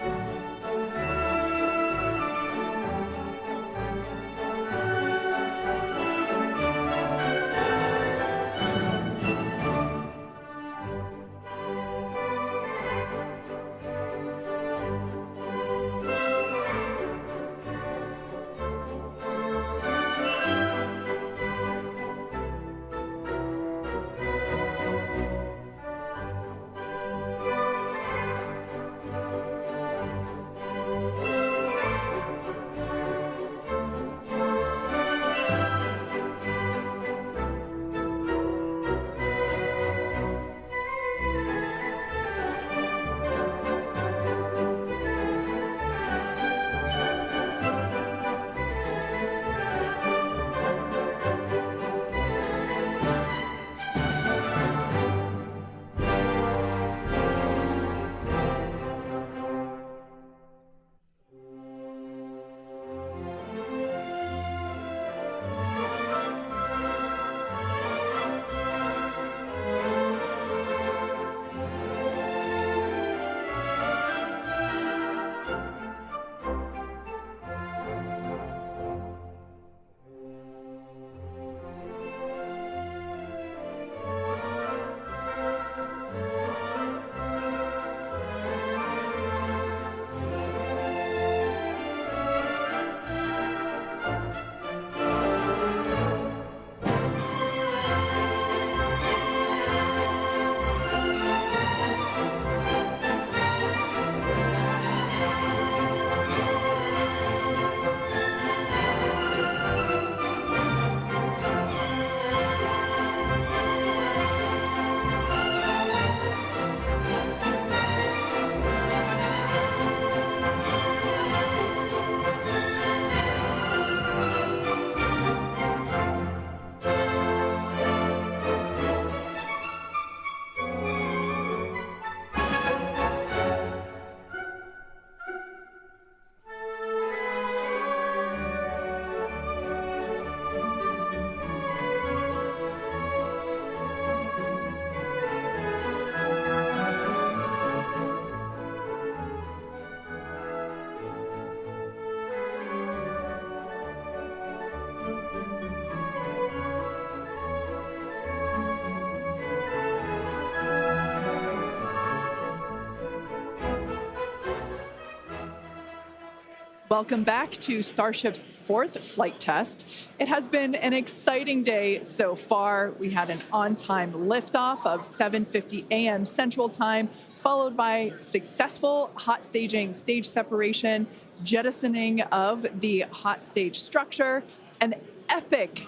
Welcome back to Starship's fourth flight test. It has been an exciting day so far. We had an on-time liftoff of 7:50 a.m. Central Time, followed by successful hot staging, stage separation, jettisoning of the hot stage structure, an epic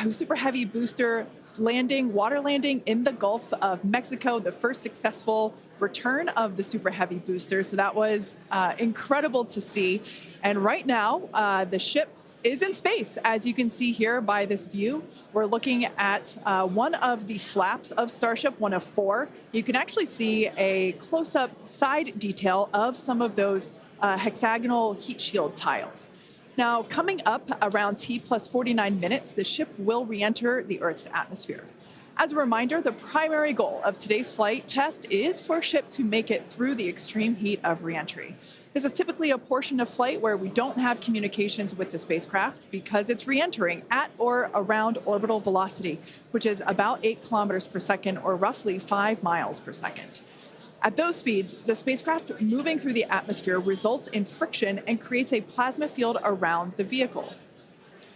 super heavy booster landing, water landing in the Gulf of Mexico, the first successful return of the super heavy booster. So that was incredible to see. And right now, the ship is in space. As you can see here by this view, we're looking at one of the flaps of Starship, one of 4. You can actually see a close-up side detail of some of those hexagonal heat shield tiles. Now, coming up around T plus 49 minutes, the ship will re-enter the Earth's atmosphere. As a reminder, the primary goal of today's flight test is for a ship to make it through the extreme heat of re-entry. This is typically a portion of flight where we don't have communications with the spacecraft because it's re-entering at or around orbital velocity, which is about 8 kilometers per second or roughly 5 miles per second. At those speeds, the spacecraft moving through the atmosphere results in friction and creates a plasma field around the vehicle.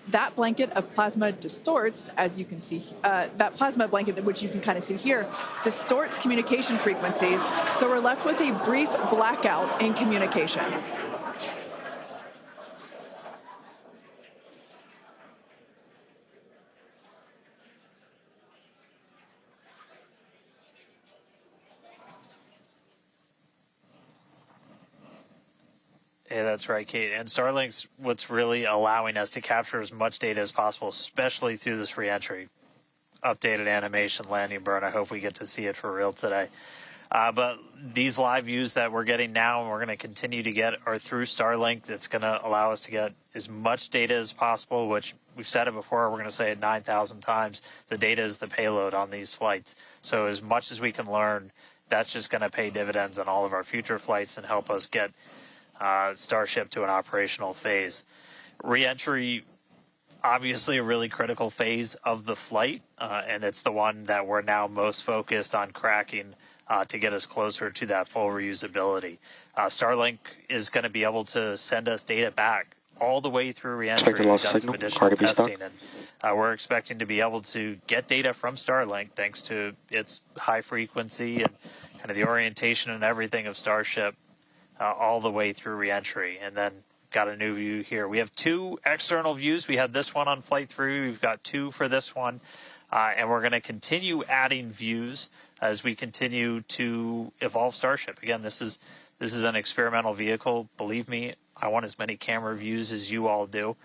That blanket of plasma distorts, as you can see, that plasma blanket, which you can kind of see here, distorts communication frequencies, so we're left with a brief blackout in communication. Yeah, that's right, Kate. And Starlink's what's really allowing us to capture as much data as possible, especially through this reentry. Updated animation landing burn. I hope we get to see it for real today. But these live views that we're getting now and we're going to continue to get are through Starlink. That's going to allow us to get as much data as possible, which we've said it before. We're going to say it 9,000 times. The data is the payload on these flights. So as much as we can learn, that's just going to pay dividends on all of our future flights and help us get Starship to an operational phase. Reentry, obviously a really critical phase of the flight, and it's the one that we're now most focused on cracking to get us closer to that full reusability. Starlink is going to be able to send us data back all the way through reentry. We've done some additional testing, and we're expecting to be able to get data from Starlink thanks to its high frequency and kind of the orientation and everything of Starship all the way through reentry. And then got a new view here. We have two external views. We had this one on Flight 3. We've got two for this one. And we're going to continue adding views as we continue to evolve Starship. Again, this is an experimental vehicle. Believe me, I want as many camera views as you all do.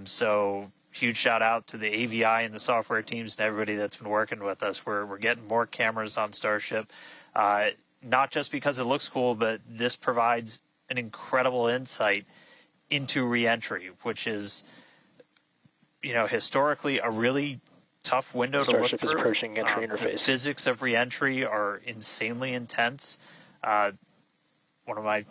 So huge shout out to the AVI and the software teams and everybody that's been working with us. We're getting more cameras on Starship, not just because it looks cool, but this provides an incredible insight into reentry, which is, historically a really tough window to look through. Approaching entry interface. The physics of reentry are insanely intense. One of my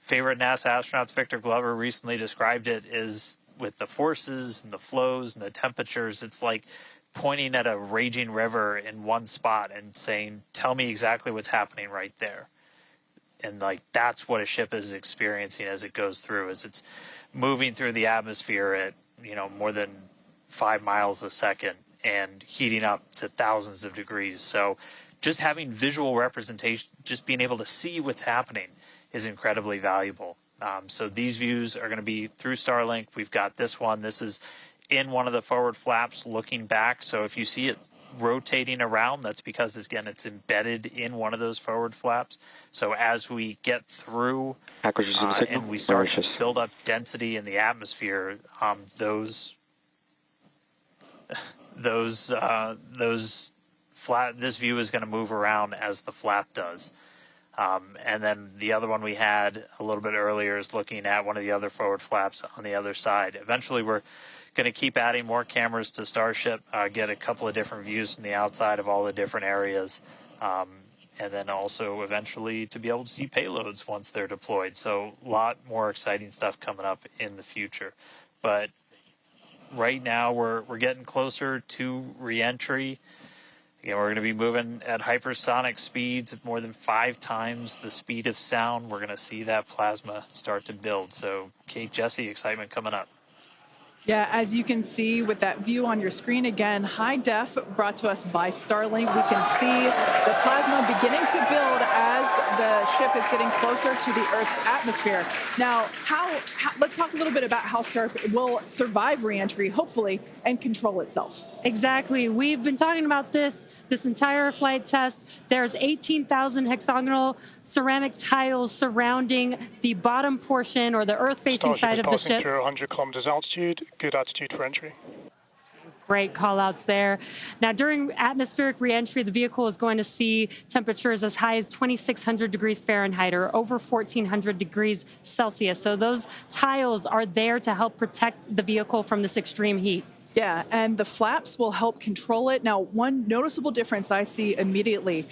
favorite NASA astronauts, Victor Glover, recently described it as with the forces and the flows and the temperatures, it's like pointing at a raging river in one spot and saying, tell me exactly what's happening right there. And that's what a ship is experiencing as it goes through, as it's moving through the atmosphere at, more than 5 miles a second and heating up to thousands of degrees. So just having visual representation, just being able to see what's happening is incredibly valuable. So these views are going to be through Starlink. We've got this one. This is in one of the forward flaps looking back. So if you see it rotating around, that's because, again, it's embedded in one of those forward flaps. So as we get through and we start to build up density in the atmosphere, this view is going to move around as the flap does. And then the other one we had a little bit earlier is looking at one of the other forward flaps on the other side. Eventually, we're going to keep adding more cameras to Starship, get a couple of different views from the outside of all the different areas, and then also eventually to be able to see payloads once they're deployed. So a lot more exciting stuff coming up in the future. But right now, we're getting closer to reentry. Again, we're going to be moving at hypersonic speeds of more than 5 times the speed of sound. We're going to see that plasma start to build. So, Kate, Jesse, excitement coming up. Yeah, as you can see with that view on your screen, again, high def brought to us by Starlink. We can see the plasma beginning to build as the ship is getting closer to the Earth's atmosphere. Now, let's talk a little bit about how Starship will survive reentry, hopefully, and control itself. Exactly. We've been talking about this entire flight test. There's 18,000 hexagonal ceramic tiles surrounding the bottom portion or the Earth-facing side of the ship. Through 100 kilometers altitude, good altitude for entry. Great call-outs there. Now, during atmospheric reentry, the vehicle is going to see temperatures as high as 2,600 degrees Fahrenheit or over 1,400 degrees Celsius. So those tiles are there to help protect the vehicle from this extreme heat. Yeah, and the flaps will help control it. Now, one noticeable difference I see immediately,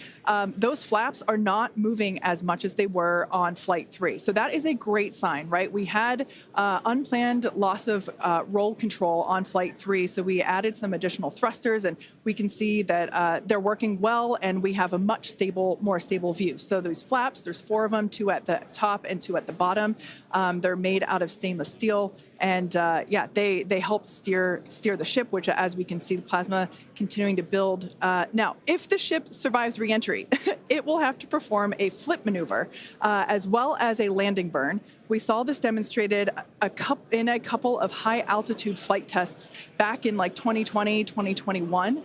those flaps are not moving as much as they were on Flight 3. So that is a great sign, right? We had unplanned loss of roll control on Flight 3, so we added some additional thrusters, and we can see that they're working well, and we have a much more stable view. So those flaps, there's 4 of them, 2 at the top and 2 at the bottom. They're made out of stainless steel. And yeah, they help steer the ship, which, as we can see, the plasma continuing to build. Now, if the ship survives reentry, it will have to perform a flip maneuver as well as a landing burn. We saw this demonstrated in a couple of high-altitude flight tests back in 2020, 2021.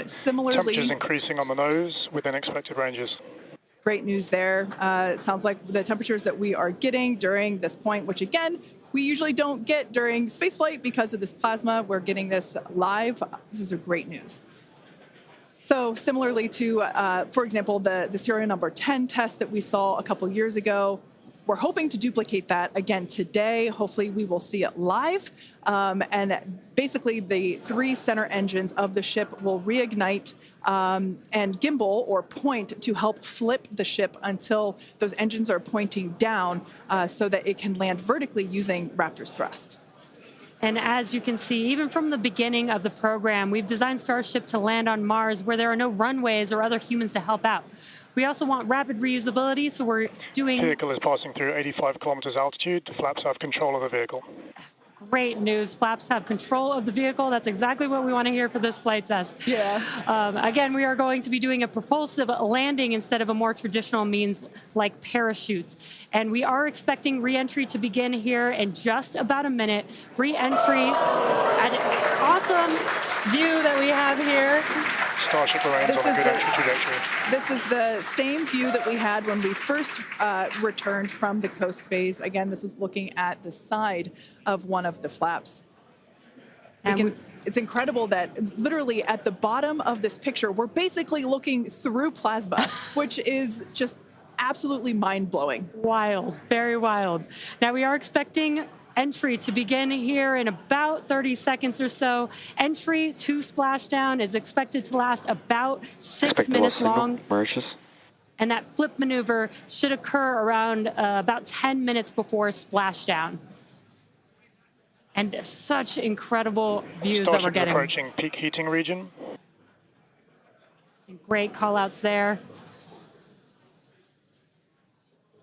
Similarly, temperatures increasing on the nose within expected ranges. Great news there. It sounds like the temperatures that we are getting during this point, which again, we usually don't get during spaceflight because of this plasma. We're getting this live. This is a great news. So similarly to, for example, the serial number 10 test that we saw a couple years ago, we're hoping to duplicate that again today. Hopefully we will see it live. And basically the 3 center engines of the ship will reignite and gimbal or point to help flip the ship until those engines are pointing down so that it can land vertically using Raptor's thrust. And as you can see, even from the beginning of the program, we've designed Starship to land on Mars where there are no runways or other humans to help out. We also want rapid reusability, so we're doing... The vehicle is passing through 85 kilometers altitude. The flaps have control of the vehicle. Great news. Flaps have control of the vehicle. That's exactly what we want to hear for this flight test. Yeah. Again, we are going to be doing a propulsive landing instead of a more traditional means like parachutes. And we are expecting re-entry to begin here in just about a minute. Re-entry, an awesome view that we have here. Starship remains on a good entry trajectory. This is the same view that we had when we first returned from the coast phase. Again, this is looking at the side of one of the flaps. It's incredible that literally at the bottom of this picture, we're basically looking through plasma, which is just absolutely mind-blowing. Wild, very wild. Now we are expecting entry to begin here in about 30 seconds or so. Entry to splashdown is expected to last about 6 minutes long. And that flip maneuver should occur around about 10 minutes before splashdown. And such incredible views that we're getting. Approaching peak heating region. Great call outs there.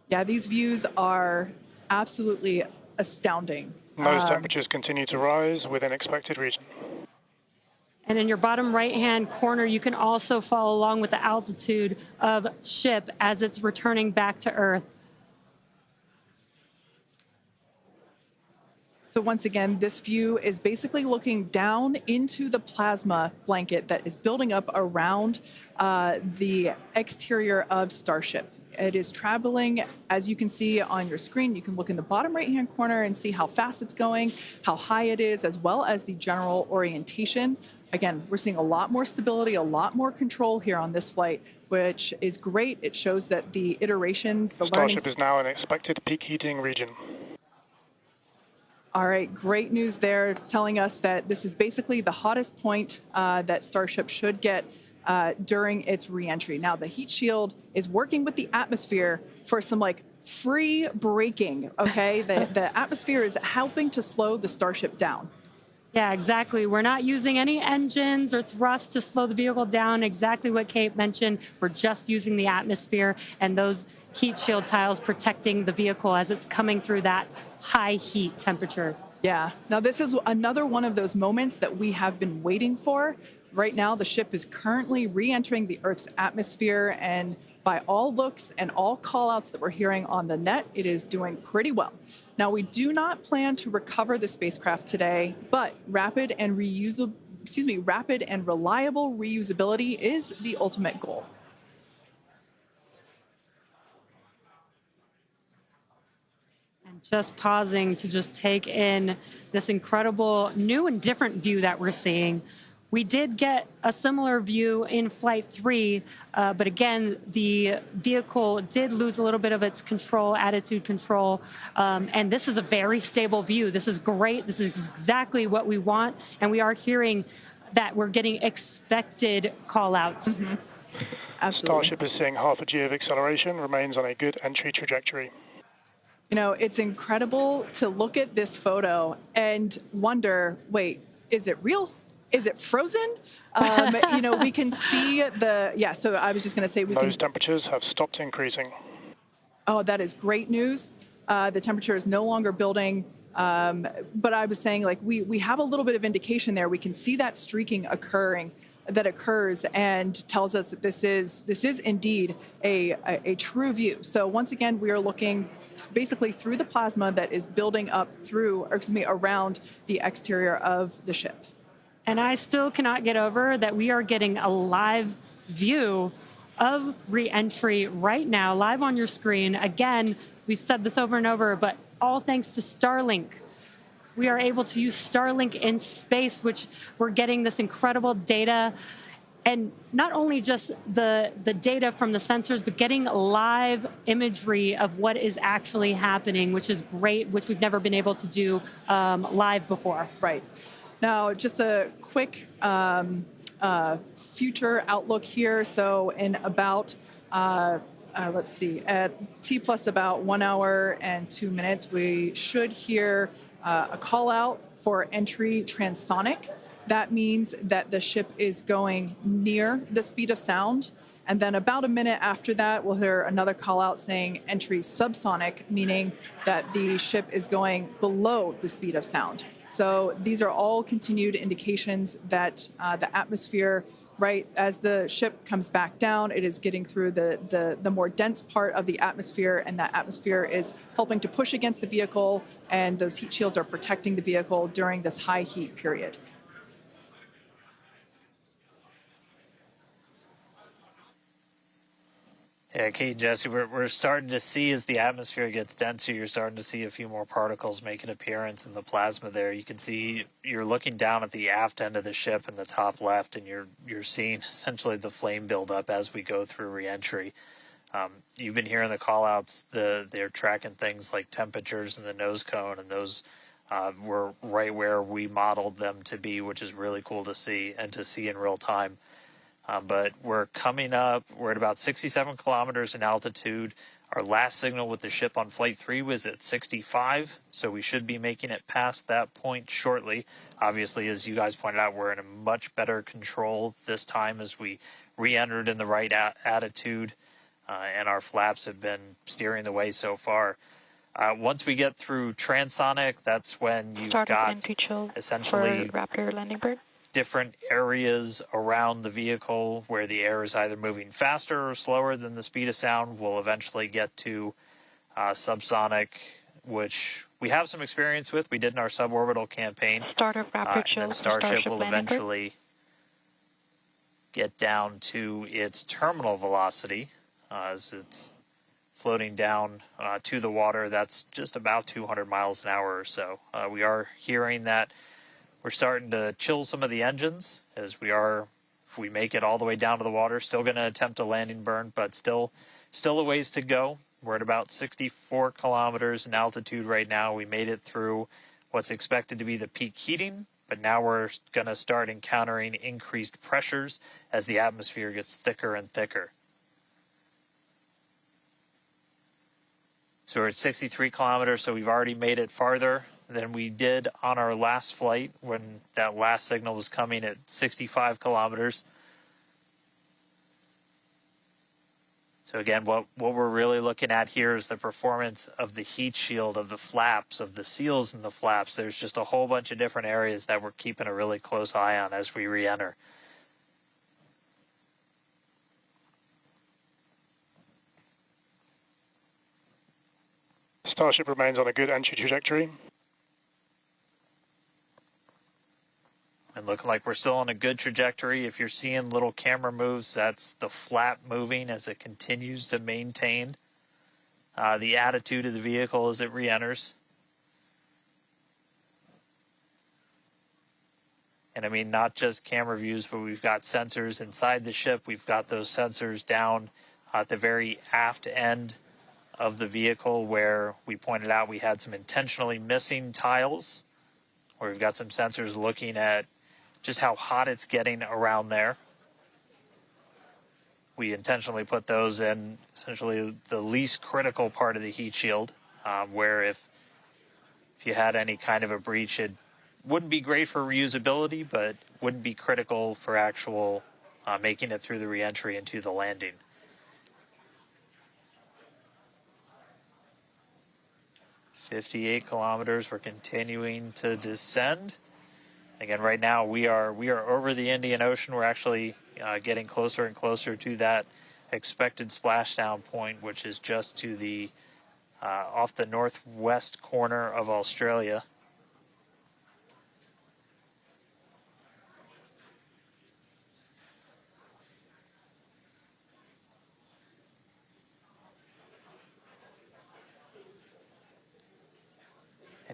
Yeah, these views are absolutely astounding. Nose temperatures continue to rise within expected region. And in your bottom right-hand corner, you can also follow along with the altitude of ship as it's returning back to Earth. So once again, this view is basically looking down into the plasma blanket that is building up around the exterior of Starship. It is traveling, as you can see on your screen. You can look in the bottom right-hand corner and see how fast it's going, how high it is, as well as the general orientation. Again, we're seeing a lot more stability, a lot more control here on this flight, which is great. It shows that the iterations, the learning... Starship is now in expected peak heating region. All right, great news there, telling us that this is basically the hottest point that Starship should get during its reentry. Now, the heat shield is working with the atmosphere for some like free braking, okay? The atmosphere is helping to slow the Starship down. Yeah, exactly. We're not using any engines or thrust to slow the vehicle down. Exactly what Kate mentioned. We're just using the atmosphere and those heat shield tiles protecting the vehicle as it's coming through that high heat temperature. Yeah. Now, this is another one of those moments that we have been waiting for. Right now, the ship is currently re-entering the Earth's atmosphere, and by all looks and all call-outs that we're hearing on the net, it is doing pretty well. Now, we do not plan to recover the spacecraft today, but rapid and reliable reusability is the ultimate goal. And just pausing to just take in this incredible new and different view that we're seeing. We did get a similar view in Flight 3, but again, the vehicle did lose a little bit of its control, attitude control, and this is a very stable view. This is great. This is exactly what we want, and we are hearing that we're getting expected call-outs. Mm-hmm. Absolutely. Starship is seeing half a G of acceleration, remains on a good entry trajectory. You know, it's incredible to look at this photo and wonder, wait, is it real? Is it frozen? You know, we can see so I was just going to say Those temperatures have stopped increasing. Oh, that is great news. The temperature is no longer building. But I was saying, like, we have a little bit of indication there. We can see that streaking that occurs and tells us that this is indeed a true view. So once again, we are looking basically through the plasma that is building up around the exterior of the ship. And I still cannot get over that we are getting a live view of re-entry right now, live on your screen. Again, we've said this over and over, but all thanks to Starlink. We are able to use Starlink in space, which we're getting this incredible data. And not only just the data from the sensors, but getting live imagery of what is actually happening, which is great, which we've never been able to do live before. Right. Now, just a quick future outlook here. So in about, let's see, at T plus about 1 hour and 2 minutes, we should hear a call out for entry transonic. That means that the ship is going near the speed of sound. And then about a minute after that, we'll hear another call out saying entry subsonic, meaning that the ship is going below the speed of sound. So these are all continued indications that the atmosphere, right, as the ship comes back down, it is getting through the more dense part of the atmosphere, and that atmosphere is helping to push against the vehicle, and those heat shields are protecting the vehicle during this high heat period. Yeah, Kate, Jesse, we're starting to see as the atmosphere gets denser, you're starting to see a few more particles make an appearance in the plasma there. You can see you're looking down at the aft end of the ship in the top left, and you're seeing essentially the flame build up as we go through reentry. You've been hearing the call-outs. They're tracking things like temperatures in the nose cone, and those were right where we modeled them to be, which is really cool to see and to see in real time. But we're coming up, we're at about 67 kilometers in altitude. Our last signal with the ship on Flight 3 was at 65, so we should be making it past that point shortly. Obviously, as you guys pointed out, we're in a much better control this time as we re-entered in the right attitude, and our flaps have been steering the way so far. Once we get through transonic, that's when you've got essentially Raptor landing bird. Different areas around the vehicle where the air is either moving faster or slower than the speed of sound. We'll eventually get to subsonic, which we have some experience with. We did in our suborbital campaign. Startup Raptor chill. And Starship will eventually get down to its terminal velocity as it's floating down to the water. That's just about 200 miles an hour or so. We are hearing that we're starting to chill some of the engines as we are, if we make it all the way down to the water, still going to attempt a landing burn, but still a ways to go. We're at about 64 kilometers in altitude right now. We made it through what's expected to be the peak heating, but now we're going to start encountering increased pressures as the atmosphere gets thicker and thicker. So we're at 63 kilometers, so we've already made it farther than we did on our last flight when that last signal was coming at 65 kilometers. So again, what we're really looking at here is the performance of the heat shield, of the flaps, of the seals in the flaps. There's just a whole bunch of different areas that we're keeping a really close eye on as we re-enter. Starship remains on a good entry trajectory. And looking like we're still on a good trajectory. If you're seeing little camera moves, that's the flap moving as it continues to maintain the attitude of the vehicle as it re-enters. And I mean, not just camera views, but we've got sensors inside the ship. We've got those sensors down at the very aft end of the vehicle where we pointed out we had some intentionally missing tiles, where we've got some sensors looking at just how hot it's getting around there. We intentionally put those in essentially the least critical part of the heat shield, where if you had any kind of a breach, it wouldn't be great for reusability, but wouldn't be critical for actual making it through the reentry into the landing. "58 kilometers, we're continuing to descend. Again, right now we are over the Indian Ocean. We're actually getting closer and closer to that expected splashdown point, which is just to the off the northwest corner of Australia.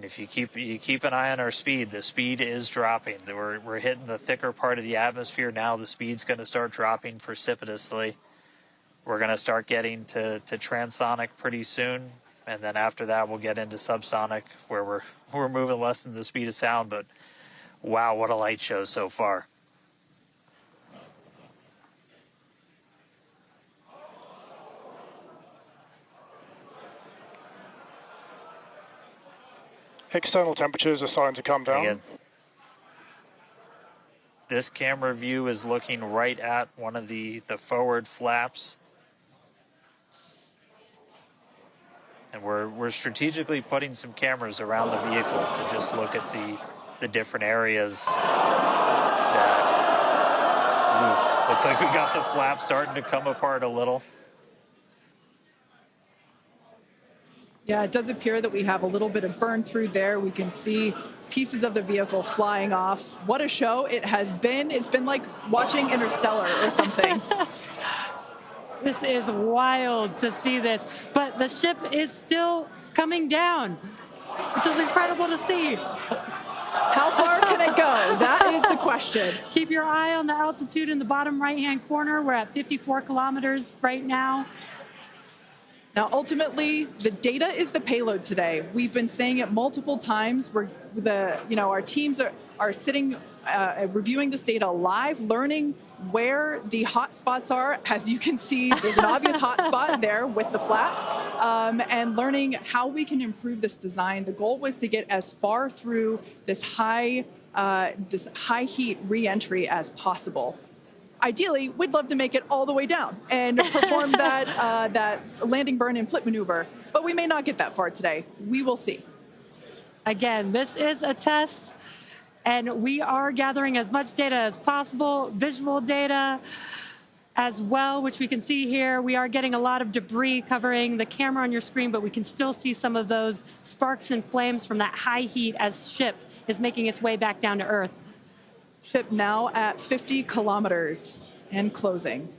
if you keep an eye on our speed, the speed is dropping. We're hitting the thicker part of the atmosphere now. The speed's going to start dropping precipitously. We're going to start getting to transonic pretty soon, and then after that we'll get into subsonic, where we're moving less than the speed of sound. But wow, what a light show so far. External temperatures are starting to come down. Again, this camera view is looking right at one of the forward flaps. And we're strategically putting some cameras around the vehicle to just look at the different areas that looks like we got the flap starting to come apart a little. Yeah, it does appear that we have a little bit of burn through there. We can see pieces of the vehicle flying off. What a show it has been. It's been like watching Interstellar or something. This is wild to see this, but the ship is still coming down, which is incredible to see. How far can it go? That is the question. Keep your eye on the altitude in the bottom right-hand corner. We're at 54 kilometers right now. Now, ultimately, the data is the payload today. We've been saying it multiple times. Our teams are sitting, reviewing this data live, learning where the hot spots are. As you can see, there's an obvious hot spot there with the flap, and learning how we can improve this design. The goal was to get as far through this high heat re-entry as possible. Ideally, we'd love to make it all the way down and perform that landing burn and flip maneuver, but we may not get that far today. We will see. Again, this is a test, and we are gathering as much data as possible, visual data as well, which we can see here. We are getting a lot of debris covering the camera on your screen, but we can still see some of those sparks and flames from that high heat as ship is making its way back down to Earth. Ship now at 50 kilometers and closing.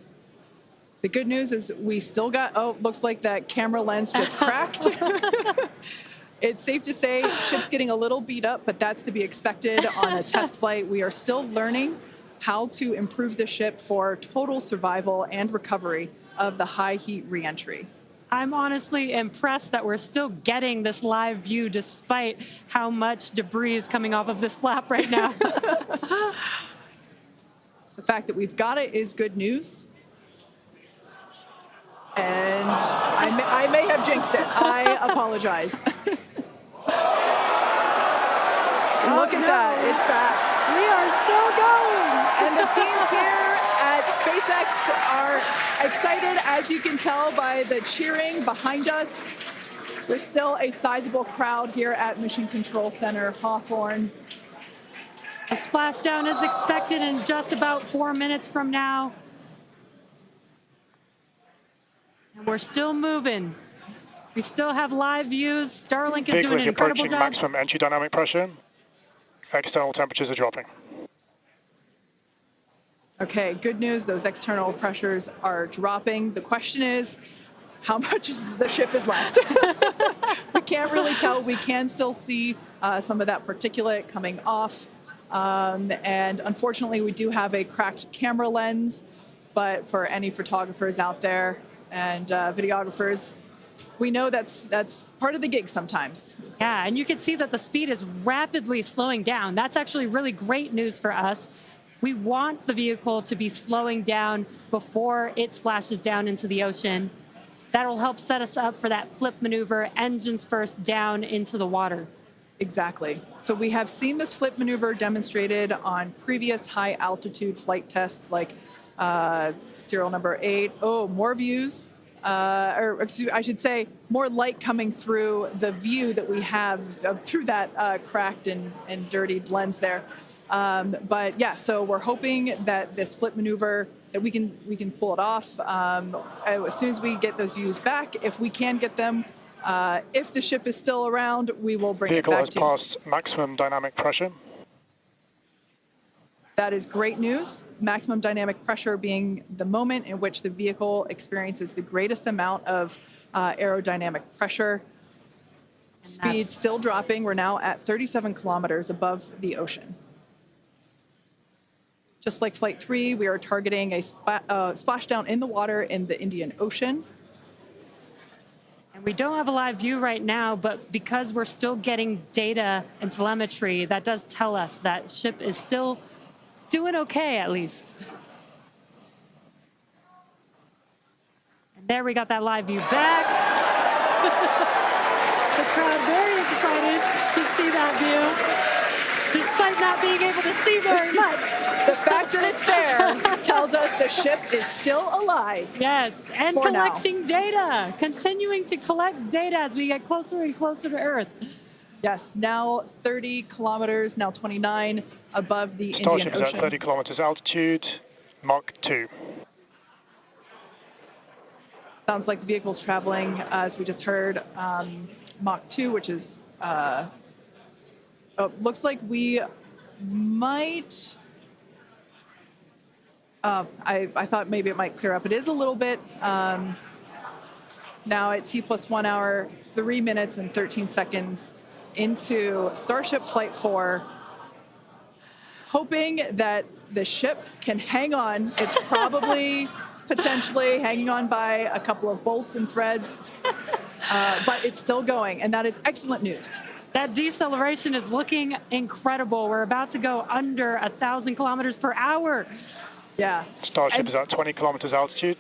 The good news is we still got, looks like that camera lens just cracked. It's safe to say ship's getting a little beat up, but that's to be expected on a test flight. We are still learning how to improve the ship for total survival and recovery of the high heat reentry. I'm honestly impressed that we're still getting this live view despite how much debris is coming off of this flap right now. The fact that we've got it is good news. And I may have jinxed it. I apologize. Look at that, it's back. We are still going. And the teams here at SpaceX are excited, as you can tell by the cheering behind us. There's still a sizable crowd here at Mission Control Center, Hawthorne. A splashdown is expected in just about 4 minutes from now. And we're still moving. We still have live views. Starlink is doing an incredible job. Maximum entry dynamic pressure. External temperatures are dropping. Okay, good news. Those external pressures are dropping. The question is, how much the ship is left? We can't really tell. We can still see some of that particulate coming off. And unfortunately, we do have a cracked camera lens. But for any photographers out there and videographers, we know that's part of the gig sometimes. Yeah, and you can see that the speed is rapidly slowing down. That's actually really great news for us. We want the vehicle to be slowing down before it splashes down into the ocean. That'll help set us up for that flip maneuver, engines first down into the water. Exactly. So we have seen this flip maneuver demonstrated on previous high altitude flight tests like serial number 8. Oh, more views. Or I should say, more light coming through the view that we have through that cracked and dirtied lens there. But yeah, so we're hoping that this flip maneuver, that we can pull it off as soon as we get those views back. If we can get them, if the ship is still around, we will bring it back to you. Vehicle has passed maximum dynamic pressure. That is great news. Maximum dynamic pressure being the moment in which the vehicle experiences the greatest amount of aerodynamic pressure. Speed still dropping. We're now at 37 kilometers above the ocean. Just like Flight 3, we are targeting a splashdown in the water in the Indian Ocean. And we don't have a live view right now, but because we're still getting data and telemetry, that does tell us that ship is still doing okay, at least. And there we got that live view back. The crowd very excited to see that view, despite not being able to see very much. The fact that it's there tells us the ship is still alive. Yes, and collecting data, continuing to collect data as we get closer and closer to Earth. Yes, now 30 kilometers, now 29 above the Indian Starship is Ocean. at 30 kilometers altitude, Mach 2. Sounds like the vehicle's traveling, as we just heard, Mach 2, which is, looks like we might, I thought maybe it might clear up. It is a little bit, now at T plus 1 hour, 3 minutes and 13 seconds into Starship Flight 4, hoping that the ship can hang on. It's probably potentially hanging on by a couple of bolts and threads, but it's still going, and that is excellent news. That deceleration is looking incredible. We're about to go under 1,000 kilometers per hour. Yeah. Starship is at 20 kilometers altitude.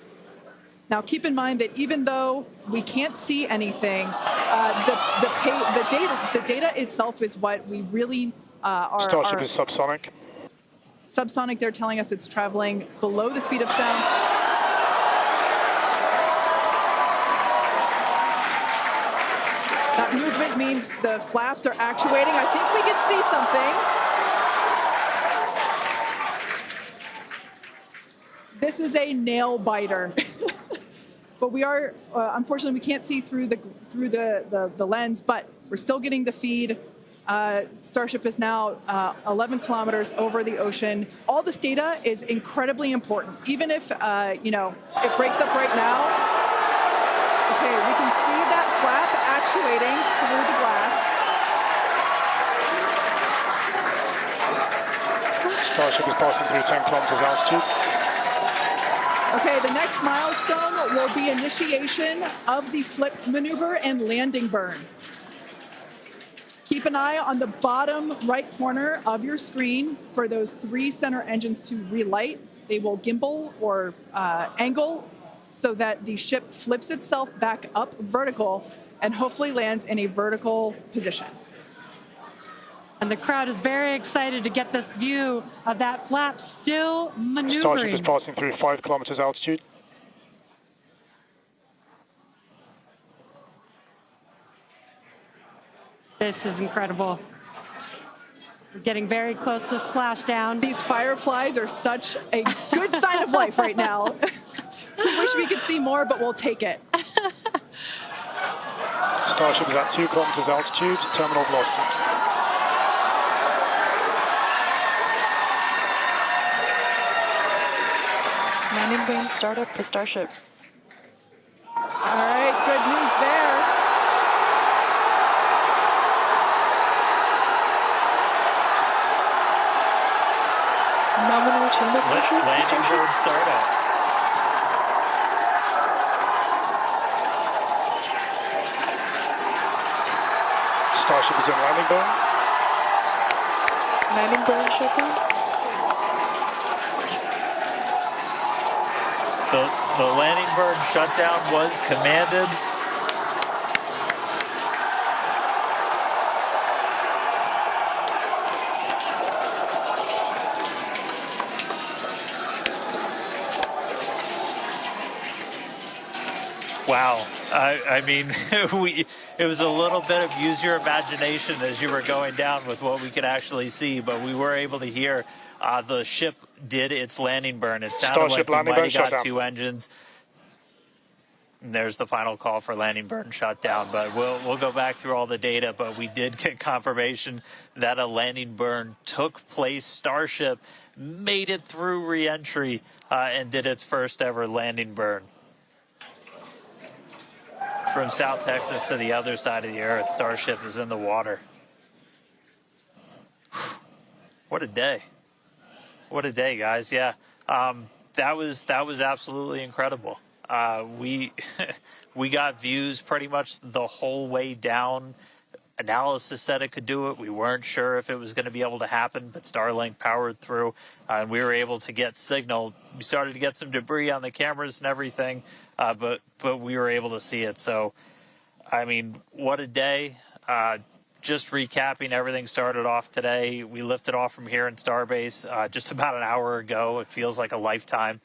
Now, keep in mind that even though we can't see anything, the data itself is what we really are. Starship is subsonic. Subsonic, they're telling us it's traveling below the speed of sound. That movement means the flaps are actuating. I think we can see something. This is a nail biter. But we are, unfortunately, we can't see through the lens, but we're still getting the feed. Starship is now 11 kilometers over the ocean. All this data is incredibly important, even if, you know, it breaks up right now. Okay, we can see that flap actuating through the glass. Starship is passing through 10 kilometers altitude. Okay, the next milestone will be initiation of the flip maneuver and landing burn. Keep an eye on the bottom right corner of your screen for those 3 center engines to relight. They will gimbal or angle so that the ship flips itself back up vertical and hopefully lands in a vertical position. And the crowd is very excited to get this view of that flap still maneuvering. Starship is passing through 5 kilometers altitude. This is incredible. We're getting very close to splashdown. These fireflies are such a good sign of life right now. We wish we could see more, but we'll take it. Starship is at 2 kilometers altitude, terminal velocity. Landing burn startup for Starship. All right, good news there. Nominal chamber pressure. Landing burn startup. Starship is in landing burn. Landing burn shutdown. The landing burn shutdown was commanded. Wow. I mean, it was a little bit of use your imagination as you were going down with what we could actually see, but we were able to hear the ship did its landing burn. It sounded Starship like we might have got shutdown. 2 engines. And there's the final call for landing burn shutdown, but we'll go back through all the data, but we did get confirmation that a landing burn took place. Starship made it through re-entry and did its first ever landing burn. from South Texas to the other side of the earth. Starship is in the water. What a day. What a day, guys. Yeah. That was absolutely incredible. We we got views pretty much the whole way down. Analysis said it could do it. We weren't sure if it was going to be able to happen, but Starlink powered through, and we were able to get signal. We started to get some debris on the cameras and everything, but we were able to see it. So, I mean, what a day. Just recapping, everything started off today. We lifted off from here in Starbase just about an hour ago. It feels like a lifetime.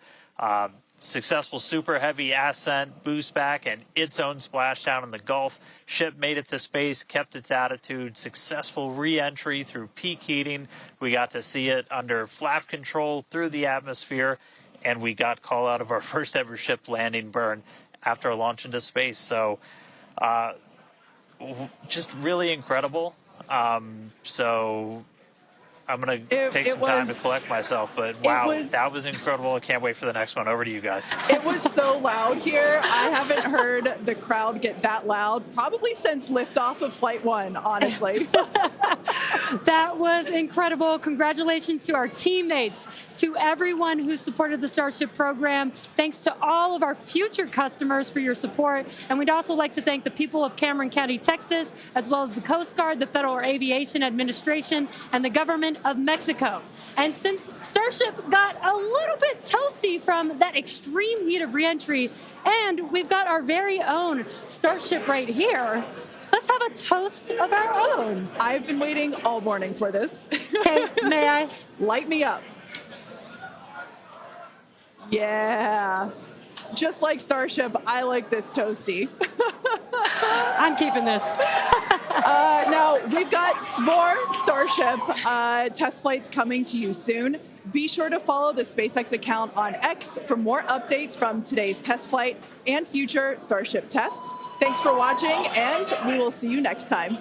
Successful super heavy ascent, boost back, and its own splashdown in the Gulf. Ship made it to space, kept its attitude. Successful re-entry through peak heating. We got to see it under flap control through the atmosphere, and we got call out of our first ever ship landing burn after a launch into space. So just really incredible. So I'm going to take some time to collect myself, but wow, that was incredible. I can't wait for the next one. Over to you guys. It was so loud here. I haven't heard the crowd get that loud probably since liftoff of Flight 1, honestly. That was incredible. Congratulations to our teammates, to everyone who supported the Starship program. Thanks to all of our future customers for your support. And we'd also like to thank the people of Cameron County, Texas, as well as the Coast Guard, the Federal Aviation Administration, and the government of Mexico. And since Starship got a little bit toasty from that extreme heat of reentry, and we've got our very own Starship right here, let's have a toast of our own. I've been waiting all morning for this. Okay, may I? Light me up. Yeah. Just like Starship, I like this toasty. I'm keeping this. Now, we've got more Starship test flights coming to you soon. Be sure to follow the SpaceX account on X for more updates from today's test flight and future Starship tests. Thanks for watching, and we will see you next time.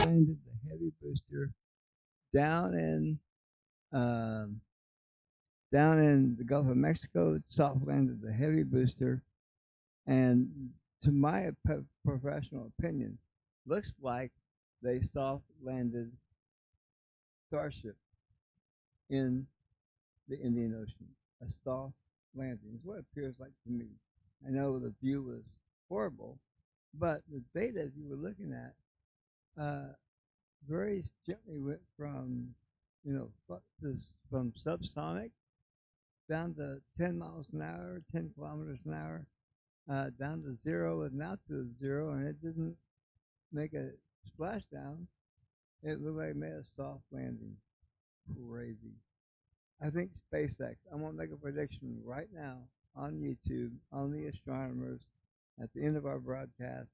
Landed the heavy booster down in the Gulf of Mexico. Soft landed the heavy booster, and to my professional opinion, looks like they soft landed Starship in the Indian Ocean. A soft landing is what it appears like to me. I know the view was horrible, but the data you were looking at very gently went from, from subsonic down to 10 miles an hour, 10 kilometers an hour, down to zero and now to zero, and it didn't make a splashdown. It looked like it made a soft landing. Crazy. I think SpaceX, I'm going to make a prediction right now on YouTube, on the astronomers, at the end of our broadcast,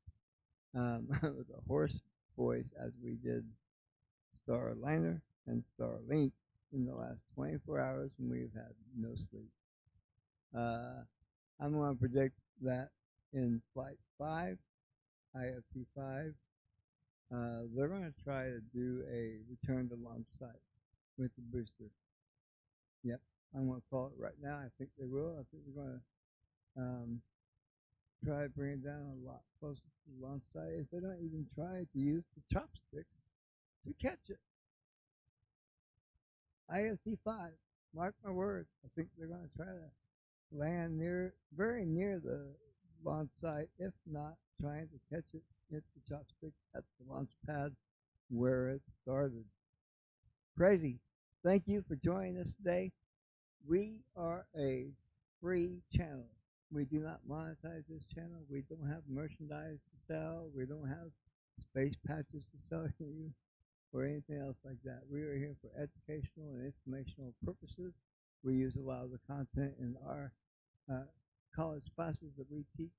with a hoarse voice, as we did Starliner and Starlink in the last 24 hours when we've had no sleep. I'm going to predict that in Flight 5, IFT-5, they're going to try to do a return to launch site with the booster. Yep, I'm going to call it right now. I think they will. I think they're going to try to bring it down a lot closer to the launch site. If they don't even try to use the chopsticks to catch it. IFT-5, mark my words. I think they're going to try to land very near the launch site, if not trying to catch it with the chopsticks at the launch pad where it started. Crazy. Thank you for joining us today. We are a free channel. We do not monetize this channel. We don't have merchandise to sell. We don't have space patches to sell you or anything else like that. We are here for educational and informational purposes. We use a lot of the content in our college classes that we teach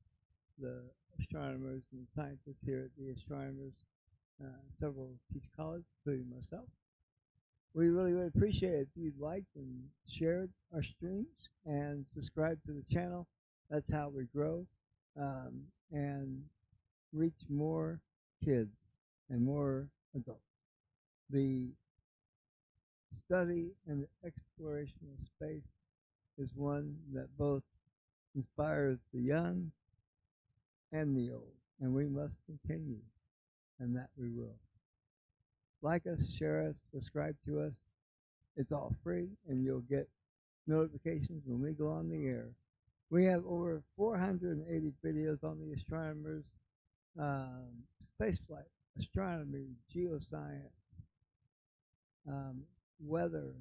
the astronomers and scientists here at the astronomers. Several teach college, including myself. We really would appreciate it if you'd liked and shared our streams and subscribed to the channel. That's how we grow and reach more kids and more adults. The study and the exploration of space is one that both inspires the young and the old, and we must continue, and that we will. Like us, share us, subscribe to us. It's all free, and you'll get notifications when we go on the air. We have over 480 videos on the astronomers, spaceflight, astronomy, geoscience, weather.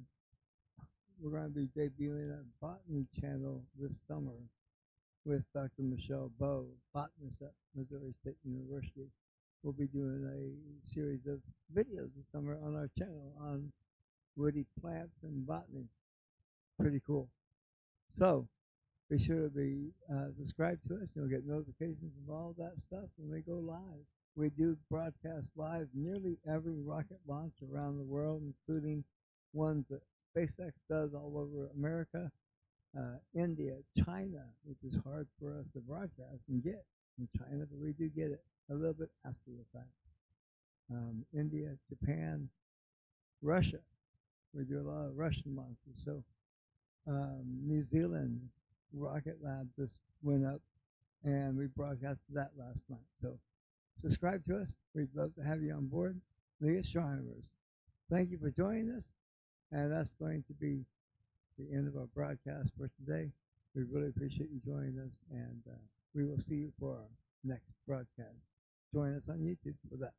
We're going to be debuting a botany channel this summer with Dr. Michelle Bowe, botanist at Missouri State University. We'll be doing a series of videos this summer on our channel on woody plants and botany. Pretty cool. So be sure to be subscribed to us. You'll get notifications of all that stuff when we go live. We do broadcast live nearly every rocket launch around the world, including ones that SpaceX does all over America, India, China, which is hard for us to broadcast and get in China, but we do get it a little bit after the fact. India, Japan, Russia. We do a lot of Russian launches. So New Zealand Rocket Lab just went up, and we broadcasted that last night. So subscribe to us. We'd love to have you on board. The astronomers. Thank you for joining us, and that's going to be the end of our broadcast for today. We really appreciate you joining us, and we will see you for our next broadcast. Join us on YouTube for that.